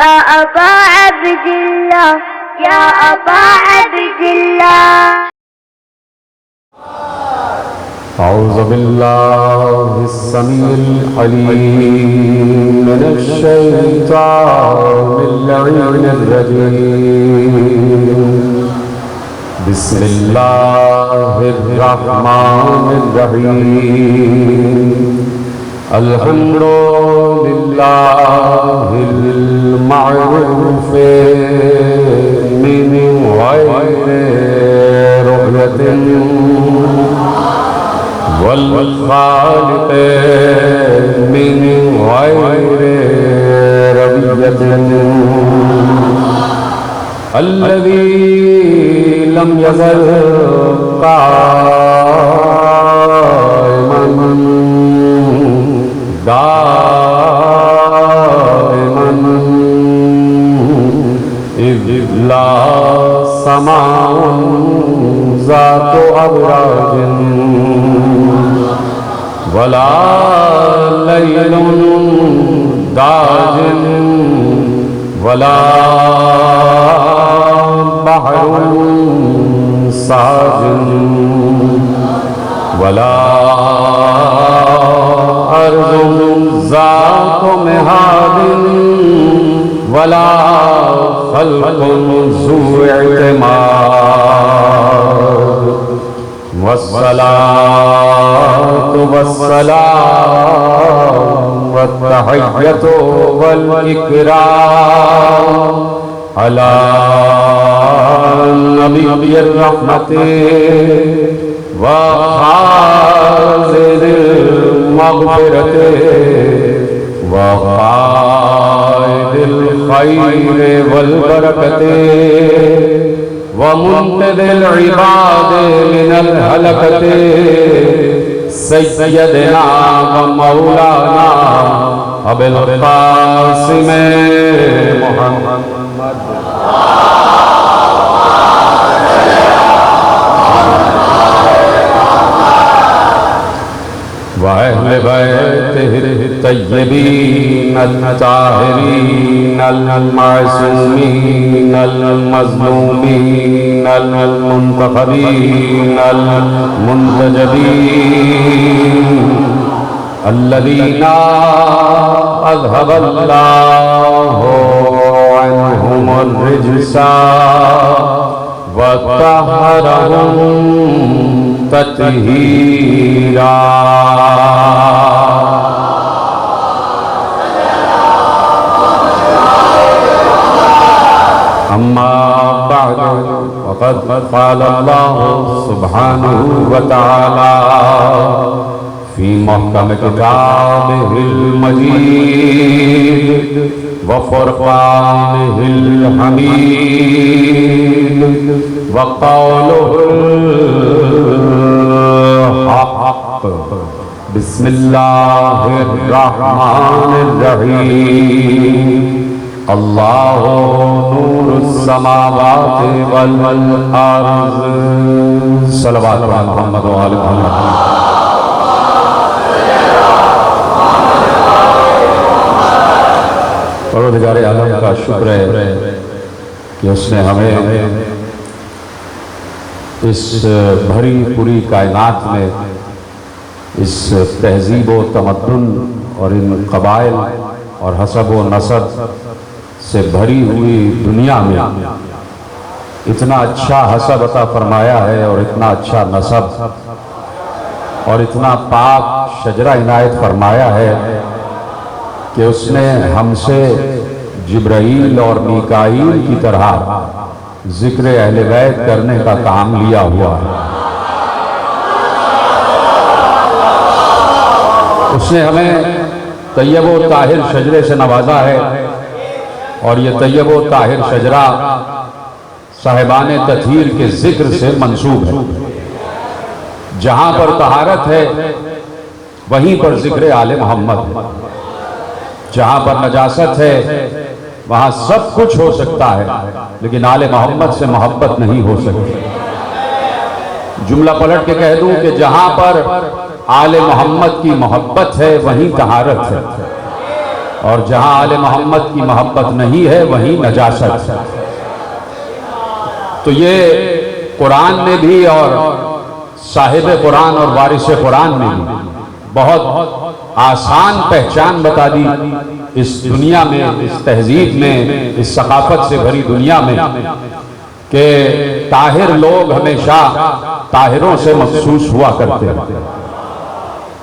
या अबा अब्दिल्लाह, या अबा अब्दिल्लाह। औज़ु बिल्लाहिस समीइल अलीम मिनश शैतानिर रजीम। बिस्मिल्लाहिर रहमानिर रहीम। अल्हम्दुलिल्लाहिल मअरूफ़ मिन गैरि रु'यतिन वल खालिक़ मिन गैरि रबियतिन अल्लज़ी लम यज़ल क़ाइमन दाइमन इज़ ला समाउन ज़ातु अबराजिन वला लैलुन दाजिन वला बहरुन साजिन वला अर्ज़ुन ज़ातु मिहादिन वला खल्क़ुन ज़ू इअ्तिमाद। वस्सलातु वस्सलाम वत्तहिय्यतु वल इकराम अला नबिय्यिर रहमति व खाज़िनिल मग़फ़िरति व क़ाइदिल ख़ैरि वल बरकति व मुन्क़िज़िल इबाद मिनल हलकति सय्यदना व मौलाना अबुल क़ासिम मुहम्मद व अहले बैतिहि तय्यबीन अत्ताहिरीन अल-मासूमीन अल-मज़लूमीन अल-मुंतखबीन अल-मुंतजबीन अल्लज़ीना अज़हबल्लाहु अन्हुमुर रिज्सा व तहहरहुम तत्हीरा। अम्मा बअद फ़क़द क़ाल अल्लाहु सुब्हानहु व तआला फ़ी मुहकम किताबिहिल मजीद व फ़ुरक़ानिहिल हमीद व क़ौलुहुल हक़। बिस्मिल्लाहिर रहमानिर रहीम। अल्लाहु नूरुस समावाति वल अर्ज़। सल्लल्लाहु अलैहि मुहम्मद व आलि मुहम्मद। परवरदिगारे आलम का शुक्र है कि उसने हमें इस भरी पूरी कायनात में इस तहजीब व तमद्दुन और इन कबाइल और हसब व नसब से भरी हुई दुनिया में इतना अच्छा हसब अता फरमाया है और इतना अच्छा नसब और इतना पाक शजरा इनायत फरमाया है कि उसने हमसे जिब्राईल और मीकाईल की तरह जिक्र अहले बैत करने का काम लिया हुआ है। उसने हमें तैयब व ताहिर शजरे से नवाजा है और ये तैयब व ताहिर शजरा साहिबाने तत्हीर के जिक्र से मंसूब है। जहां पर तहारत है वहीं पर जिक्र आले मोहम्मद है। जहां पर नजासत है वहां सब कुछ हो सकता है लेकिन आले मोहम्मद से मोहब्बत नहीं हो सकती। जुमला पलट के कह दूं कि जहां पर आले मोहम्मद की मोहब्बत है वहीं तहारत है। और जहां आले मोहम्मद की मोहब्बत नहीं है वहीं नजासत। तो ये कुरान में भी और साहिब कुरान और वारिस कुरान में भी बहुत आसान पहचान बता दी इस दुनिया में, इस तहजीब में, इस सकाफत से भरी दुनिया में, कि ताहिर लोग हमेशा ताहिरों से मखसूस हुआ करते हैं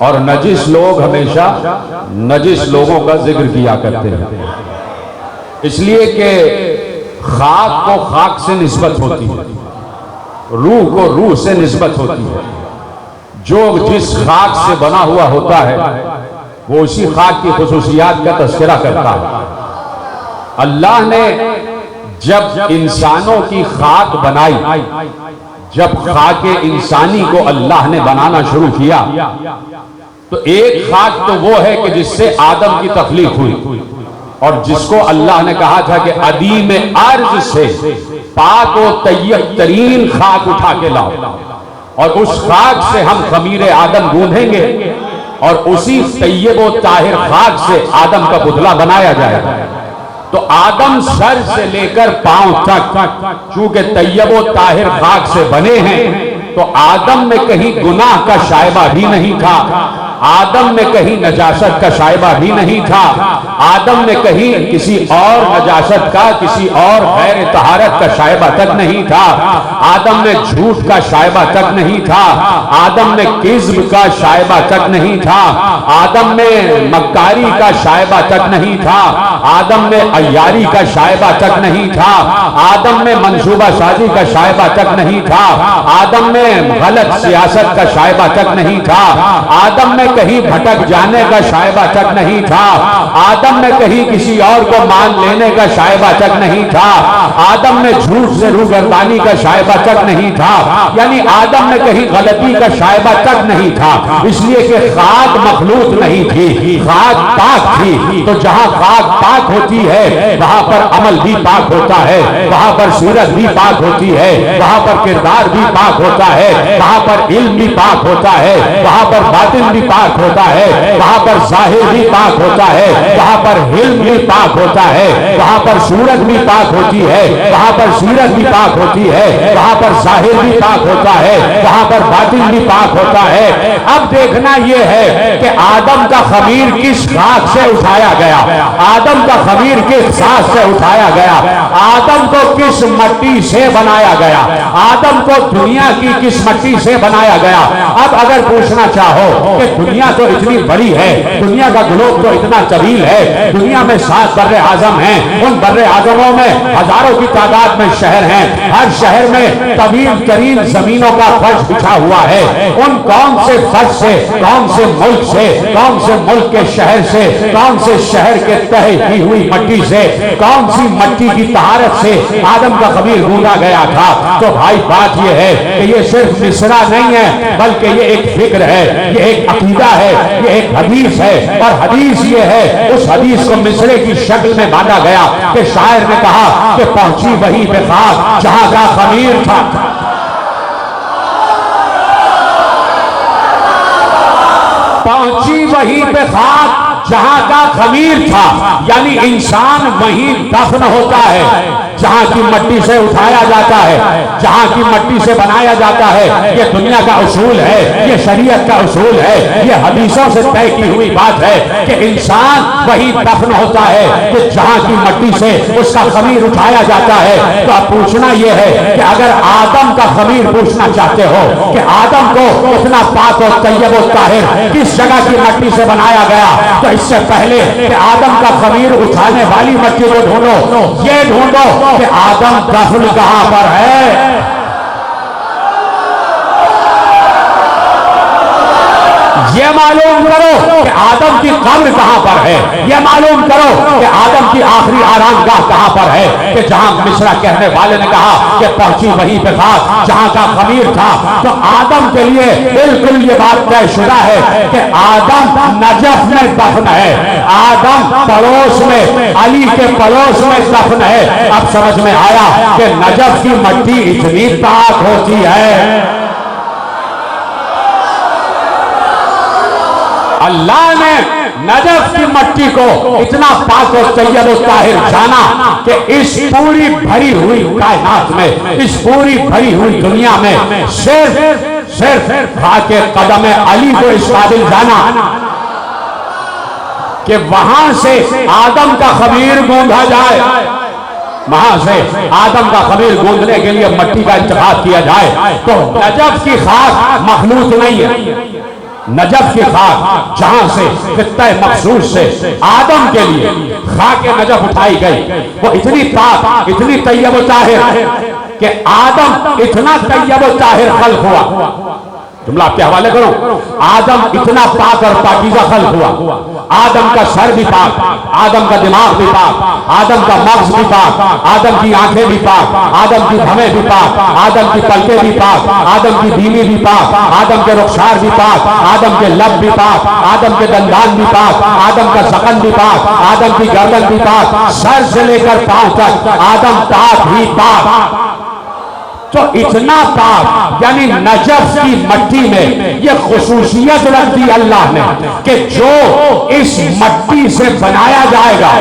और नजिस लोग हमेशा नजिस लोगों का जिक्र किया करते हैं। इसलिए कि खाक को खाक से निस्बत होती है, रूह को रूह से निस्बत होती है। जो जिस खाक से बना हुआ होता है वो उसी खाक की खुसूसियात का तस्करा करता है। अल्लाह ने जब इंसानों की खाक बनाई, जब खाके इंसानी को अल्लाह ने बनाना शुरू किया, तो एक खाक तो वो है कि जिससे आदम की तख्लीक हुई और जिसको अल्लाह ने कहा था कि अदीम अर्ज से पाक व तैयब तरीन खाक उठा के लाओ और उस खाक से हम खमीर आदम गूंधेंगे और उसी तैयब व ताहिर खाक से आदम का पुतला बनाया जाएगा। तो आदम सर से लेकर पांव तक चूंकि तैयब व ताहिर खाक से बने हैं, तो आदम में कहीं गुनाह का शायबा भी नहीं था, आदम में कहीं नजासत का शायबा भी नहीं था, आदम में कहीं किसी और नजासत का, किसी और गैर तहारत का शायबा तक नहीं था, आदम में झूठ का शायबा तक नहीं था, आदम में किज्ब का शायबा तक नहीं था, आदम में मक्कारी का शायबा तक नहीं था, आदम में अय्यारी का शायबा तक नहीं था, आदम में मंसूबा साजी का शायबा तक नहीं था, आदम में गलत सियासत का शायबा तक नहीं था, आदम में कहीं भटक जाने का शायबा तक नहीं था, आदम में कहीं किसी और को मान लेने का शायबा तक नहीं था, आदम में झूठ से रूगर्दानी का शायबा तक नहीं था, यानी आदम में कहीं गलती का शायबा तक नहीं था। इसलिए कि खाक मखलूक नहीं थी, खाक पाक थी। तो जहां खाक पाक होती है वहां पर अमल भी पाक होता है, वहां पर सीरत भी पाक होती है, वहां पर किरदार भी पाक होता है, वहां पर इल्म भी पाक होता है, वहां पर बातिन भी पाक होता है, वहां पर जाहिर भी पाक होता है, वहां पर हिल्म भी पाक होता है, वहां पर सूरत भी पाक होती है, वहां पर सीरत भी पाक होती है, वहां पर जाहिर भी पाक होता है, वहां पर बातिन भी पाक होता है। अब देखना यह है कि आदम का खमीर किस खाक से उठाया गया, आदम का खमीर किस सांस से उठाया गया, आदम को किस मट्टी से बनाया गया, आदम को दुनिया की किस मट्टी से बनाया गया। अब अगर पूछना चाहो कि दुनिया तो इतनी बड़ी है, दुनिया का ग्लोब तो इतना तवील है, दुनिया में 7 बर्रे आजम हैं, उन बर्रे आजमों में हजारों की तादाद में शहर हैं, हर शहर में तवील तरीन जमीनों का फर्श बिछा हुआ है, उन कौन से फर्श से, कौन से मुल्क से, कौन से मुल्क के शहर से, कौन से शहर के तहे की हुई मट्टी से, कौन सी मट्टी की तहारत से आदम का खमीर गूंदा गया था। तो भाई बात यह है कि ये सिर्फ मिसरा नहीं है, बल्कि ये एक फिक्र है, ये एक अकीदा है, ये एक हदीस है। और हदीस ये है, उस हदीस को मिसरे की शक्ल में बांधा गया कि शायर ने कहा कि पहुंची वही पे खाक जहां का खमीर था, पहुंची वही पे खाक जहां का खमीर था। यानी इंसान वहीं दफन होता है जहां की मट्टी से उठाया जाता है, जहां की मट्टी से बनाया जाता है। ये दुनिया का उसूल है, ये शरीयत का उसूल है, ये हदीसों से तय की हुई बात है कि इंसान वही दफन होता है कि जहां की मट्टी से उसका खमीर उठाया जाता है। तो अब पूछना यह है कि अगर आदम का खमीर पूछना चाहते हो कि आदम को इतना पाक और तैयब और ताहिर किस जगह की मट्टी से बनाया गया, तो इससे पहले कि आदम का खमीर उठाने वाली मट्टी को ढूंढो, ये ढूंढो कि आदम दफन कहां पर है। ये मालूम करो कि आदम की कब्र कहां पर है, ये मालूम करो कि आदम की आखिरी आरामगाह कहां पर है, कि जहां मिस्रा कहने वाले ने कहा कि पहुंची वहीं पे खाक जहां का खमीर था। तो आदम के लिए बिल्कुल ये बात तयशुदा है कि आदम नजफ में दफन है, आदम पड़ोस में, अली के पड़ोस में दफन है। अब समझ में आया कि नजफ की मट्टी इतनी पाक होती है। अल्लाह ने नजफ की मट्टी को इतना पाक और तैयब और ताहिर जाना कि इस पूरी भरी हुई कायनात में, इस पूरी भरी हुई दुनिया में सिर्फ खाके कदम अली को इस काबिल जाना कि वहां से आदम का खमीर गूंधा जाए, वहां से आदम का खमीर गूंधने के लिए मट्टी का इंतखाब किया जाए। तो नजफ की खाक मखलूक नहीं है, नजफ की खाक जहां से खित्ते मखसूस से आदम के लिए खाके नजफ उठाई गई, वो इतनी पाक, इतनी तैयब व ताहिर कि आदम इतना तैयब व ताहिर खल्क हुआ। जुमला आपके हवाले करो, आदम इतना पाक और पाकीज़ा खल्क हुआ। आदम का सर भी पाक, आदम का दिमाग भी पाक, आदम का मग़ज़ भी पाक, आदम की आंखें भी पाक, आदम की भवें भी पाक, आदम की पलकें भी पाक, आदम की बीवी भी पाक, आदम के रुखसार भी पाक, आदम के लब भी पाक, आदम के दंदान भी पाक, आदम का ज़क़न भी पाक, आदम की गर्दन भी पाक, सर से लेकर पांव तक आदम पाक ही पाक। तो इतना पाक यानी नजफ की मट्टी में यह खुसूसियत रख दी अल्लाह ने कि जो इस मट्टी से बनाया जाएगा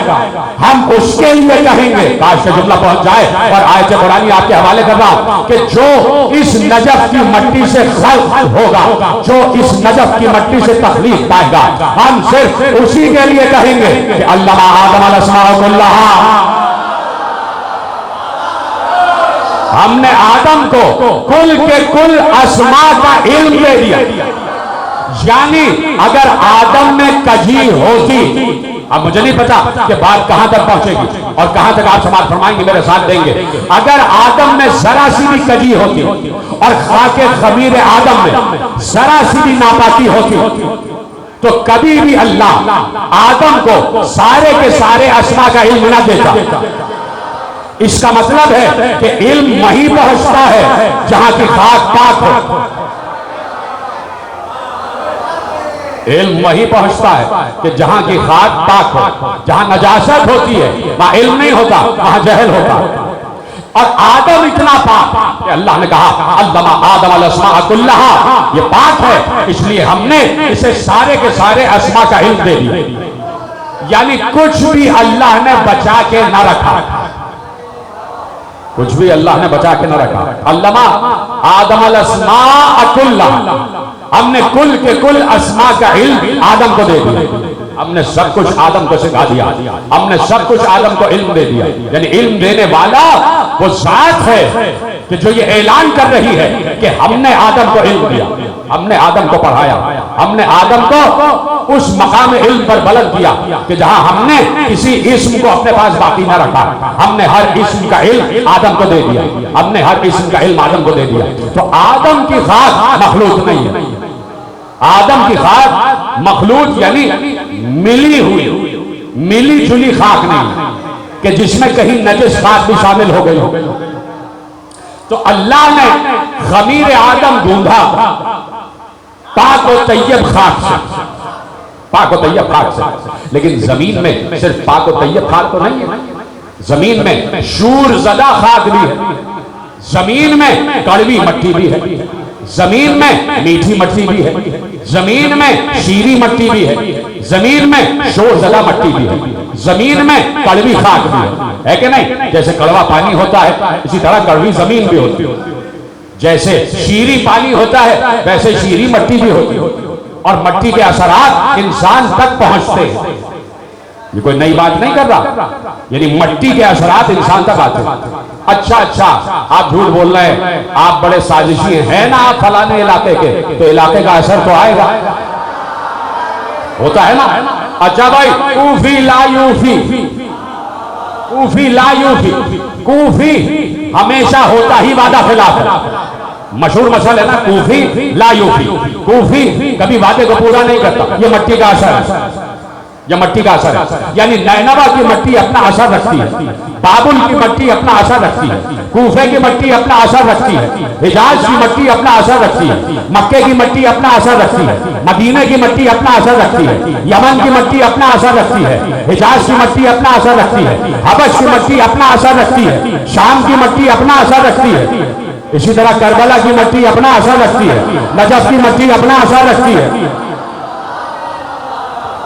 हम उसके लिए कहेंगे, काश का जुमला पहुंच जाए और आयत कुरानी आपके हवाले कर रहा हूं कि जो इस नजफ की मट्टी से खल्क होगा, जो इस नजफ की मट्टी से तखलीक पाएगा, हम सिर्फ उसी के लिए कहेंगे कि अल्लामा आदम अलैहिस्सलाम, हमने आदम को कुल के कुल अस्मा का इल्म दे दिया। यानी अगर आदम में कजी होती, अब मुझे नहीं पता कि बात कहां तक पहुंचेगी और कहां तक आप समाप्त फरमाएंगे, मेरे साथ देंगे। अगर आदम में जरा सी भी कजी होती और खाके खमीर आदम में जरा सी भी नापाकी होती तो कभी भी अल्लाह आदम को सारे के सारे अस्मा का इल्म न देता। इसका मतलब है कि इल्म वहीं पहुंचता है जहां की खाक पाक हो, इल्म वहीं पहुंचता है कि जहां की खाक पाक हो। जहां नजासत होती है वहां इल्म नहीं होता, वहां जहल होता। और आदम इतना पाक कि अल्लाह ने कहा अल्लामा आदम अल-अस्मा कुल्लहा, ये पाक है इसलिए हमने इसे सारे के सारे अस्मा का इल्म दे दिया। यानी कुछ भी अल्लाह ने बचा के न रखा, कुछ भी अल्लाह ने बचा के न रखा। अल्लामा आदम अल-अस्मा कुल्लहा, हमने कुल के कुल अस्मा का इल्म आदम को दे दिया। हमने सब कुछ आदम को सिखा दिया, हमने सब कुछ आदम को इल्म दे दिया। यानी इल्म देने वाला वो जात है कि जो ये ऐलान कर रही है कि हमने आदम को इल्म दिया, हमने आदम को पढ़ाया, हमने आदम को उस मकाम इल्म पर बुलंद किया कि जहां हमने किसी इस्म को अपने पास बाकी न रखा, हमने हर इस्म का इल्म आदम को दे दिया, हमने हर इस्म का इल्म आदम को दे दिया। तो आदम की खाक मखलूक नहीं है, आदम की खाक मखलूक यानी मिली हुई, मिली जुली खाक नहीं कि जिसमें कहीं नजस खाक भी शामिल हो गई हो। तो अल्लाह ने खमीर आदम गूंधा पाक और तैयब खाक से, पाक और तैयब खाक से। लेकिन जमीन में सिर्फ पाक और तैयब खाक तो नहीं है, जमीन में शूर ज़दा खाक भी है, जमीन में कड़वी मट्टी भी है, जमीन में मीठी मट्टी भी है, जमीन में शीरी मट्टी भी है, जमीन में शोर ज़दा मट्टी भी है, जमीन में कड़वी खाक भी है कि नहीं? जैसे कड़वा पानी होता है इसी तरह कड़वी जमीन भी होती है, जैसे शीरी पानी होता है वैसे शीरी मट्टी भी होती है, और मट्टी के असरात इंसान तक पहुंचते हैं। ये कोई नई बात नहीं कर रहा, यानी मट्टी के असरात इंसान तक आते हैं। अच्छा आप झूठ बोल रहे हैं, आप बड़े साजिशी हैं ना, आप फलाने इलाके के, तो इलाके का असर तो आएगा, होता है ना। अच्छा भाई, कूफी ला यूफी, कूफी ला यूफी, कूफी हमेशा होता ही वादा खिलाफ है, मशहूर मसल है ना, कूफी ला यूफी, कूफी कभी वादे को पूरा नहीं करता। ये मट्टी का असर है, यह मट्टी का असर है। यानी नैनवा की मट्टी अपना असर रखती है, बाबुल की मट्टी अपना असर रखती है, कूफे की मट्टी अपना असर रखती है, हिजाज की मट्टी अपना असर रखती है, मक्के की मट्टी अपना असर रखती है, मदीने की मट्टी अपना असर रखती है, यमन की मट्टी अपना असर रखती है, हिजाज की मट्टी अपना असर रखती है, हबश की मट्टी अपना असर रखती है, शाम की मट्टी अपना असर रखती है, इसी तरह करबला की मट्टी अपना असर रखती है, नजफ की मट्टी अपना असर रखती है।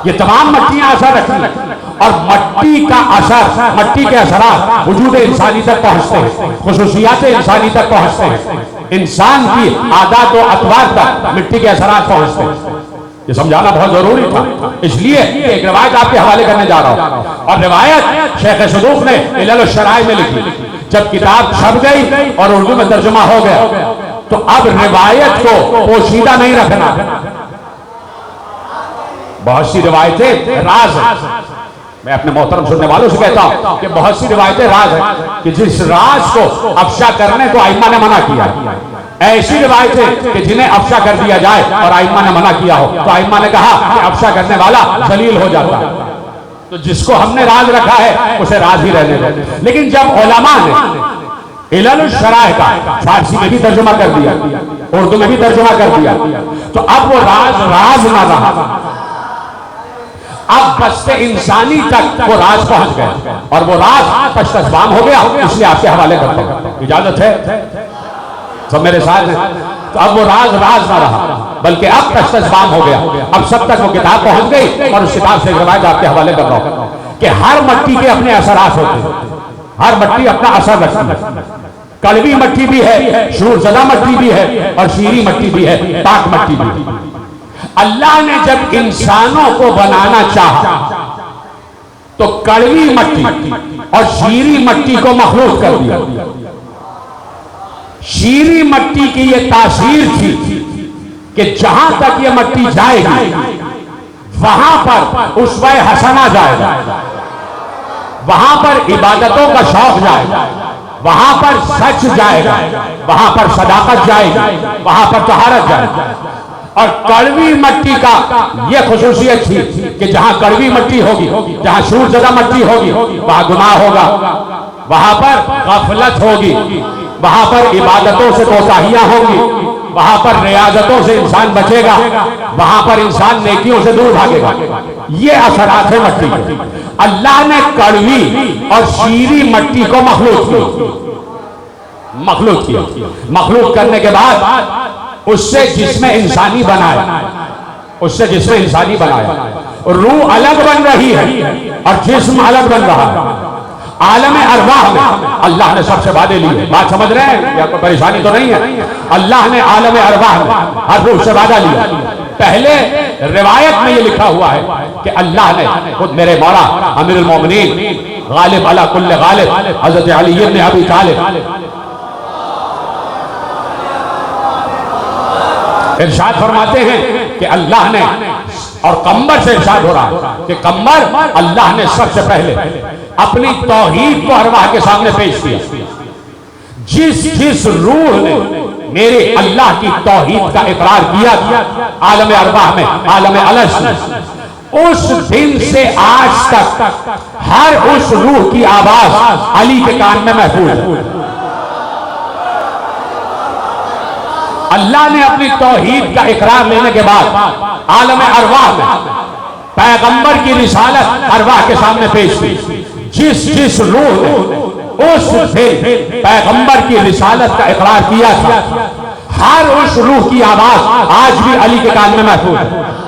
ये तमाम मट्टियां असर रखती हैं और मट्टी का असर, मट्टी के असरात वजूद इंसानी तक पहुंचते हैं, खुसूसियात इंसानी तक पहुंचते हैं, इंसान की आदत व अतवार तक मिट्टी के असरात पहुंचते हैं। ये समझाना बहुत जरूरी था, इसलिए एक रिवायत आपके हवाले करने जा रहा हूं। और रिवायत शेख सदूक ने इल्ल शराय में लिखी। जब किताब छप गई और उर्दू में तर्जुमा हो गया तो अब रिवायत को पोशीदा नहीं रखना। बहुत सी रिवायतें राज है। मैं अपने मोहतरम सुनने वालों से कहता हूं कि बहुत सी रिवायतें राज है कि जिस राज को अफशा करने को आइम्मा ने मना किया। ऐसी रिवायतें कि जिन्हें अफशा कर दिया जाए और आइम्मा ने मना किया हो तो आइम्मा ने कहा कि अफशा करने वाला जलील हो जाता है। तो जिसको हमने राज रखा है उसे राज ही रहने दो। लेकिन जब उलमा ने इल्ल शराह का फारसी में भी तर्जुमा कर दिया, उर्दू में भी तर्जुमा कर दिया, तो अब वो राज राज ना रहा, अब बस्ते इंसानी तक वो राज पहुंच गया और वो राज पश्तस्बाम हो गया। इसलिए आपके हवाले करता हूं, इजाजत है सब मेरे साथ हैं। तो अब वो राज राज ना रहा बल्कि अब पश्तस्बाम हो गया। अब सब तक वो किताब पहुंच गई और उस किताब से रिवायत आपके हवाले कर रहा हूं कि हर मट्टी के अपने असरात होते हैं, हर मट्टी अपना असर रखती है। कड़वी मट्टी भी है, शूरज़दा मट्टी भी है और शीरी मट्टी भी है, पाक मट्टी भी है। अल्लाह ने जब इंसानों को बनाना चाहा तो कड़वी मट्टी और शीरी मट्टी को मखलूक कर दिया। शीरी मट्टी की यह तासीर थी कि जहां तक यह मट्टी जाएगी वहां पर उस्वे हसना जाएगा, वहां पर इबादतों का शौक जाएगा, वहां पर सच जाएगा, वहां पर सदाकत जाएगी, वहां पर तहारत जाएगी। और कड़वी मट्टी का यह खुसूसियत थी कि जहां कड़वी मट्टी होगी, जहां शूरज़दा मट्टी होगी, वहां गुनाह होगा, वहां पर गफलत होगी, वहां पर इबादतों से कोताहियां होंगी, वहां पर रियाजतों से इंसान बचेगा, वहां पर इंसान नेकियों से दूर भागेगा। ये असरात है मट्टी के। अल्लाह ने कड़वी और शीरी मट्टी को मखलूक किया। मखलूक करने के बाद उससे जिस्म इंसानी बनाया, उससे जिस्म इंसानी बनाया। रूह अलग बन रही है और जिस्म अलग बन रहा है। आलम अरवाह में अल्लाह ने सबसे वादे लिए। बात समझ रहे हैं या कोई परेशानी तो नहीं है? अल्लाह ने आलम अरवाह में हर रूह से वादा लिया। पहले रिवायत में यह लिखा हुआ है कि अल्लाह ने खुद मेरे मौला अमीरुल मोमिनीन गालिब अला कुल्ले गालिब हजरत अली इब्न अबी तालिब इरशाद फरमाते हैं कि अल्लाह ने, और कम्बर से इरशाद हो रहा है कि कम्बर अल्लाह ने सबसे पहले अपनी तौहीद को अरवाह के सामने पेश किया। जिस रूह ने मेरे अल्लाह की तौहीद का इकरार किया आलम अरवाह में, आलम अलश में, उस दिन से आज तक हर उस रूह की आवाज अली के कान में महफूज है। अल्लाह ने अपनी तौहीद का इकरार लेने के बाद आलम अरवाह में पैगंबर की रिसालत अरवाह के सामने पेश की। जिस रूह ने उस दिन पैगंबर की रिसालत का इकरार किया था, हर उस रूह की आवाज आज भी अली के कान में महफूज है।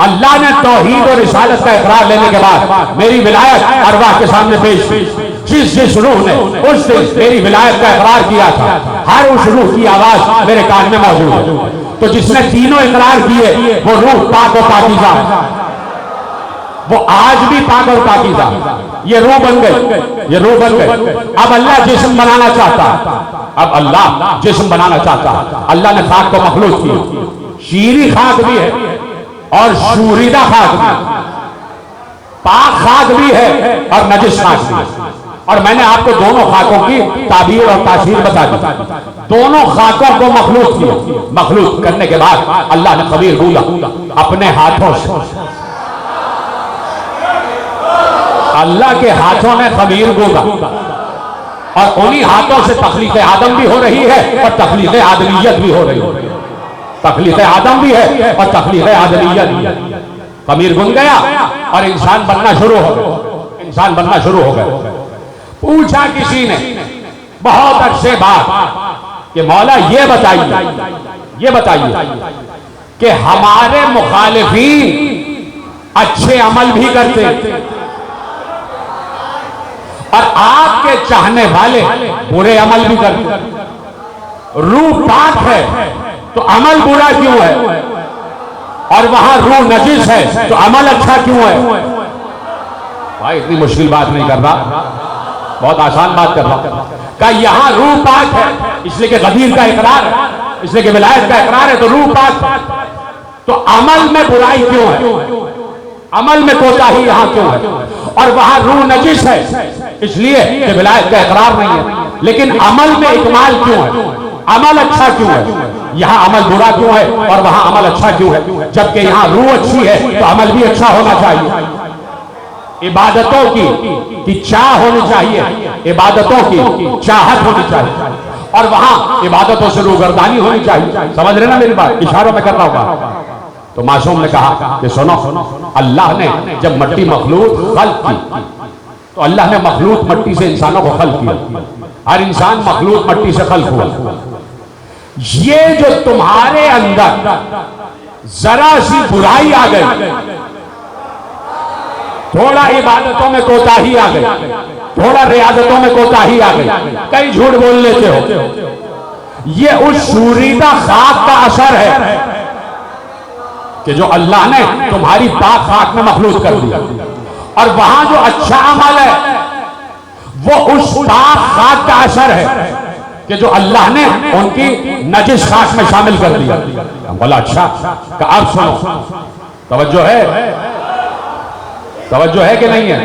अल्लाह ने तौहीद और रिसालत का इकरार लेने के बाद मेरी विलायत अरवाह के सामने पेश की। जिस रूह ने उस दिन मेरी विलायत का इकरार किया था, हर उस रूह की आवाज मेरे कान में मौजूद है। तो जिसने तीनों इकरार किए वो रूह पाक और पाकीज़ा, वो आज भी पाक और पाकीज़ा। ये रूह बन गई, ये रूह बन गई। अब अल्लाह जिस्म बनाना चाहता, अब अल्लाह जिस्म बनाना चाहता। अल्लाह ने खाक को मखलूक किया। शीरी खाक भी है और शूरीदा खाक भी, पाक खाक भी है और नजिस खाक भी है। और मैंने आपको दोनों खाकों की ताबीर और तासीर बता दी। दोनों खाकों को मखलूक किया। मखलूक करने के बाद अल्लाह ने कबीर बोला अपने हाथों से, अल्लाह के हाथों ने खमीर बोला और उन्हीं हाथों से तखलीक आदम भी हो रही है और तखलीक आदमियत भी हो रही है। तखलीक आदम भी है और तखलीक आदमियत भी है। खमीर बुन गया और इंसान बनना शुरू हो गया, इंसान बनना शुरू हो गया। पूछा किसी ने बहुत अरसे बाद कि मौला ये बताइए कि हमारे मुखालिफीन अच्छे अमल भी करते और आपके चाहने वाले बुरे अमल भी करते। रूह पाक है तो अमल बुरा क्यों है, और वहां रूह नजिस है तो अमल अच्छा क्यों है? भाई इतनी मुश्किल बात नहीं कर रहा, बहुत आसान बात कर रहा। का यहां रूह पाक है इसलिए कि गदीर का इकरार है, इसलिए कि विलायत का इकरार है, तो रूह पाक, तो अमल में बुराई क्यों है, अमल में कोताही यहां क्यों है? और वहां रूह नजिस है इसलिए कि विलायत का इकरार नहीं है, लेकिन अमल में इकमाल क्यों है, अमल अच्छा क्यों है? यहां अमल बुरा क्यों है और वहां अमल अच्छा क्यों है? जबकि यहां रूह अच्छी है तो अमल भी अच्छा होना चाहिए। इबादतों की चाह होनी चाहिए, इबादतों की चाहत होनी चाहिए, और वहां इबादतों से रूगर्दानी होनी चाहिए। समझ रहे ना मेरी बात? इशारों में कर रहा हूं। तो मासूम ने कहा कि सुनो, अल्लाह ने जब मट्टी मखलूक खल्क की तो अल्लाह ने मखलूक मट्टी से इंसानों को खल्क किया, हर इंसान मखलूक मट्टी से खल्क हुआ। ये जो तुम्हारे अंदर जरा सी बुराई आ गई, थोड़ा इबादतों में कोताही आ गई, थोड़ा रियाजतों में कोताही आ गई, कई झूठ बोल लेते हो, ये उस सूरीदा खाक का असर है कि जो अल्लाह ने तुम्हारी पाक खाक में मखलूक कर दिया। और वहां जो अच्छा अमल है वो उस पाक खाक का असर है कि जो अल्लाह ने उनकी नजिस खाक में शामिल कर दिया। हम बोला अच्छा, कि अब सुनो, तवज्जो है कि नहीं है?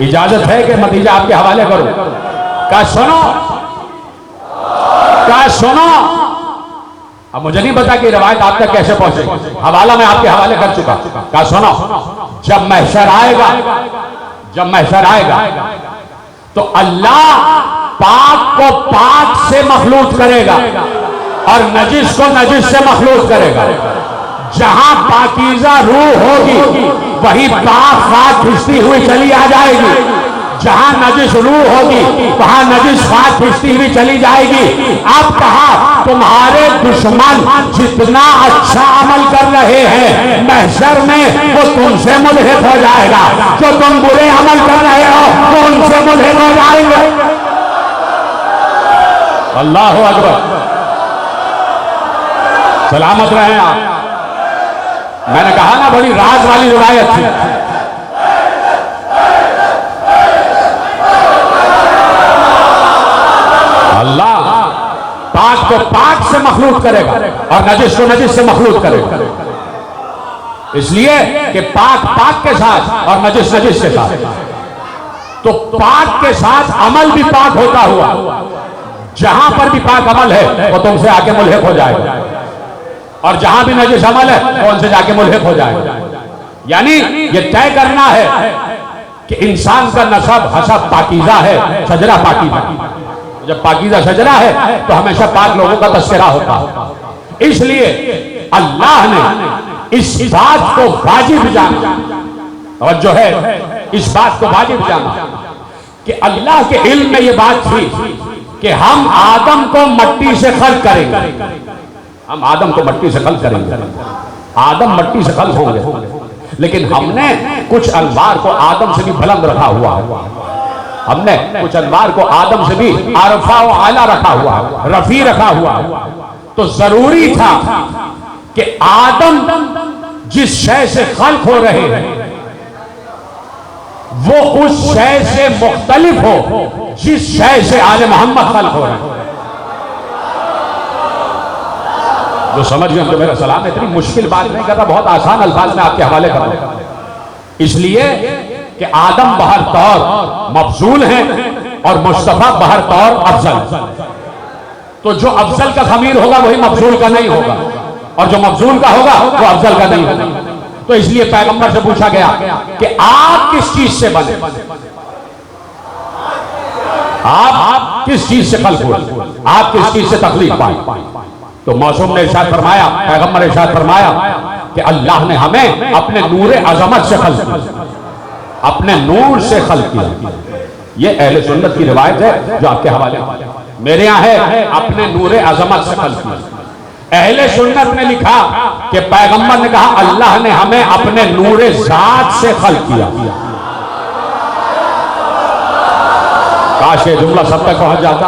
इजाजत है कि नतीजा आपके हवाले करो? का सुनो, अब मुझे नहीं पता कि रवायत आप तक कैसे पहुंचे, हवाला मैं आपके हवाले कर चुका। का सुनो, जब महशर आएगा तो अल्लाह पाक को पाक से मखलूक करेगा और नजिस को नजिस से मखलूक करेगा। जहां पाकीज़ा रूह होगी वही पाक खाक खिंचती हुई चली आ जाएगी, जहां नजिस रूह होगी वहां नजिस खाक खिंचती हुई चली जाएगी। अब कहा तुम्हारे दुश्मन जितना अच्छा अमल कर रहे हैं महशर में वो तुमसे मुल्हिक हो जाएगा, जो तुम बुरे अमल कर रहे हो वो उनसे मुल्हिक हो जाएंगे। अल्लाहु अकबर, सलामत रहे आप। मैंने कहा ना बड़ी राज वाली रिवायत थी। अल्लाह पाक को पाक से मखलूक करेगा और नजिस को नजिस से मखलूक करेगा, इसलिए कि पाक पाक के साथ और नजिस नजिस के साथ। तो पाक के साथ अमल भी पाक होता हुआ, जहां पर भी पाक अमल है वो तुमसे आके मुल्हिक हो जाएगा, और जहां भी नजिस अमल है वो उनसे जाके मुल्हिक हो जाएगा। यानी ये तय करना है कि इंसान का नसब हसब पाकीज़ा है, शजरा पाकीज़ा। जब पाकीज़ा शजरा है तो हमेशा पाक लोगों का तस्करा होता है। इसलिए अल्लाह ने इस बात को वाजिब जाना, और जो है इस बात को वाजिब जाना कि अल्लाह के इल्म में ये बात थी कि हम आदम को मट्टी से खल्क करेंगे, हम आदम को मट्टी से खल्क करेंगे, आदम मट्टी से खल्क होंगे, लेकिन हमने कुछ अनवार को आदम से भी बुलंद रखा हुआ है, हमने कुछ अनवार को आदम से भी आरफा व आला रखा हुआ, रफी रखा हुआ। तो जरूरी था कि आदम जिस शय से खल्क हो रहे हैं वो उस शय से मुख्तलिफ हो जिस शय से आले मोहम्मद खल्क हो रहे हैं। जो समझ गए तो मेरा सलाम। इतनी मुश्किल बात नहीं करता, बहुत आसान अल्फाज में आपके हवाले कर रहा हूं। इसलिए कि आदम बहर तौर मफजूल हैं और मुस्तफा बहर तौर अफजल। तो जो अफजल का खमीर होगा वही मफजूल का नहीं होगा, और जो मफजूल का होगा वो अफजल का नहीं होगा। तो इसलिए पैगंबर से पूछा गया कि आप किस चीज से बने, आप किस चीज से खल्क हुए, आप किस चीज से तखलीक पाए। तो मौसूम ने इरशाद फरमाया, पैगंबर इरशाद फरमाया कि अल्लाह ने हमें अपने नूर अजमत से खल्क किया, अपने नूर से खल्क किया। ये अहले सुन्नत की रिवायत है जो आपके हवाले मेरे यहाँ है, अपने नूर अजमत से खल्क किया। अहले सुन्नत ने लिखा कि पैगंबर ने कहा अल्लाह ने हमें अपने नूरे ज़ात से खल्क किया। काश ये जुमला सब तक पहुंच जाता।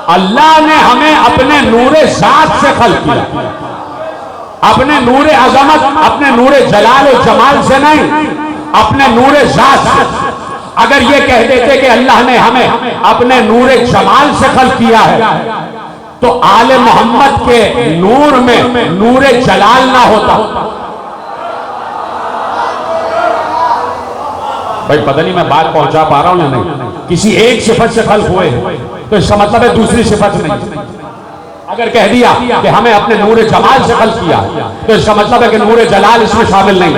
अल्लाह ने हमें अपने नूरे ज़ात से खल्क किया, अपने नूरे अजमत, अपने नूरे जलाल और जमाल से नहीं, अपने नूरे ज़ात से। अगर ये कह देते कि अल्लाह ने हमें अपने नूरे जमाल से खल्क किया है तो आले मोहम्मद के नूर में नूरे जलाल ना होता। भाई पता नहीं मैं बात पहुंचा पा रहा हूं या नहीं। किसी एक सिफत से खल्क हुए तो इसका मतलब है दूसरी सिफत नहीं। अगर कह दिया कि हमें अपने नूरे जमाल से खल्क किया तो इसका मतलब है कि नूरे जलाल इसमें शामिल नहीं।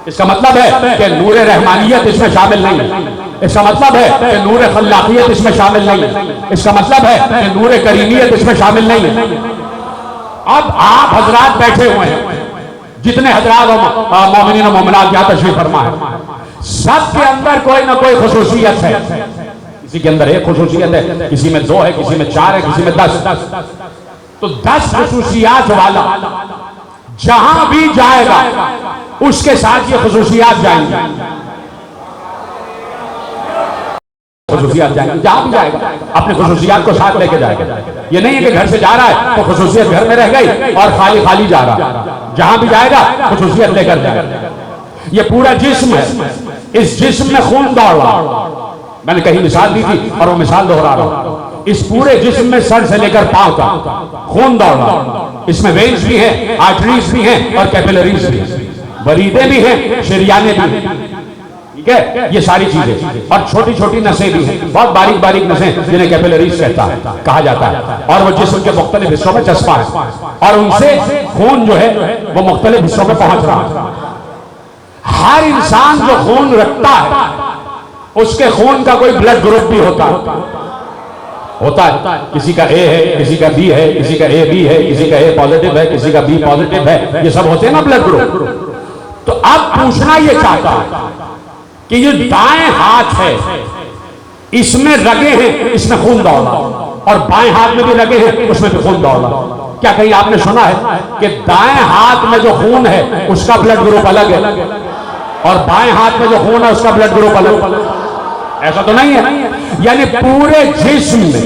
इसका मतलब है कि नूरे रहमानियत इसमें शामिल नहीं। इसका मतलब है कि नूरे खल्लाकियत इसमें शामिल नहीं। इसका मतलब है कि नूरे करीमियत इसमें शामिल नहीं है। अब आप हजरात बैठे हुए हैं, जितने हजरात और मोमिनीन और मोमिनात यहाँ तशरीफ फरमा है, सबके अंदर कोई ना कोई खुसूसियत है। किसी के अंदर एक खुसूसियत है, किसी में 2 है, किसी में 4 है, किसी में 10। तो 10 खुसूसियात वाला जहां भी जाएगा उसके साथ ये खुसूसियात जाएंगी। खुसूसियात जाएंगी, जहां भी जाएगा अपने खुसूसियात को साथ लेके जाएगा। ये नहीं है कि घर से जा रहा है तो खुसूसियत घर में रह गई और खाली खाली जा रहा। जहां भी जाएगा खुसूसियत लेकर जाएगा। ये पूरा जिस्म है, इस जिस्म में खून दौड़ रहा। मैंने कहीं मिसाल दी थी और वो मिसाल दोहरा रहा हूं। इस पूरे जिस्म में सर से लेकर पांव तक खून दौड़ रहा। इसमें वेन्स भी हैं, आर्टरीज भी हैं और कैपिलरीज भी हैं, वरीदे भी हैं, शरियाने भी हैं। ठीक है, ये सारी चीजें और छोटी छोटी नसें भी हैं, बहुत बारीक बारीक नसें जिन्हें कैपिलरीज कहा जाता है। और वो जिस्म के मुख्तलिफ हिस्सों में चस्पा है और उनसे खून जो है वो मुख्तलिफ हिस्सों में पहुंच रहा है। हर इंसान जो खून रखता है उसके खून का कोई ब्लड ग्रुप भी होता है। किसी का ए है, किसी का बी है, किसी का ए बी है, किसी का ए पॉजिटिव है, किसी का बी पॉजिटिव है। ये सब होते हैं ना ब्लड ग्रुप। तो अब पूछना ये चाहता है कि ये दाएं हाथ है, इसमें रगे हैं, इसमें खून दौड़ा, और बाएं हाथ में भी रगे हैं, उसमें भी खून दौड़ा। क्या कहीं आपने सुना है कि दाएं हाथ में जो खून है उसका ब्लड ग्रुप अलग है और बाएं हाथ में जो खून है उसका ब्लड ग्रुप अलग? ऐसा तो नहीं है। यानी पूरे जिस्म में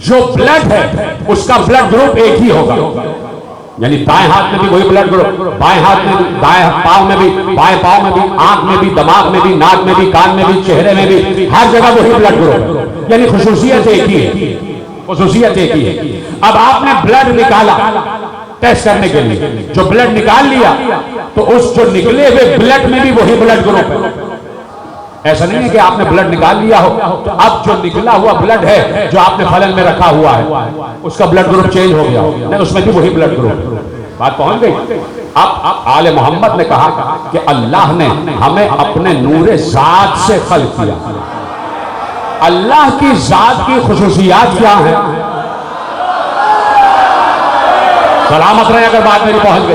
जो ब्लड है उसका ब्लड ग्रुप एक ही होगा। यानी दाएं हाथ में भी वही ब्लड ग्रुप, बाएं हाथ में भी, दाएं पांव में भी, बाएं पांव में भी, आंख में भी, दिमाग में भी, नाक में भी, कान में भी, चेहरे में भी, हर जगह वही ब्लड ग्रुप। यानी खुसूसियत एक ही है, खुसूसियत एक ही है। अब आपने ब्लड निकाला टेस्ट करने के लिए, जो ब्लड निकाल लिया तो उस जो निकले हुए ब्लड में भी वही ब्लड ग्रुप है। ऐसा नहीं है कि आपने ब्लड निकाल लिया हो तो अब जो निकला हुआ ब्लड है जो आपने फलन में रखा हुआ है उसका ब्लड ग्रुप चेंज हो गया, नहीं उसमें भी वही ब्लड ग्रुप। बात पहुंच गई। अब आले मोहम्मद ने कहा कि अल्लाह ने हमें अपने नूरे ज़ात से खल्क किया। अल्लाह की ज़ात की खुसूसियात क्या है? सलामत रहे अगर बात मेरी पहुंच गई।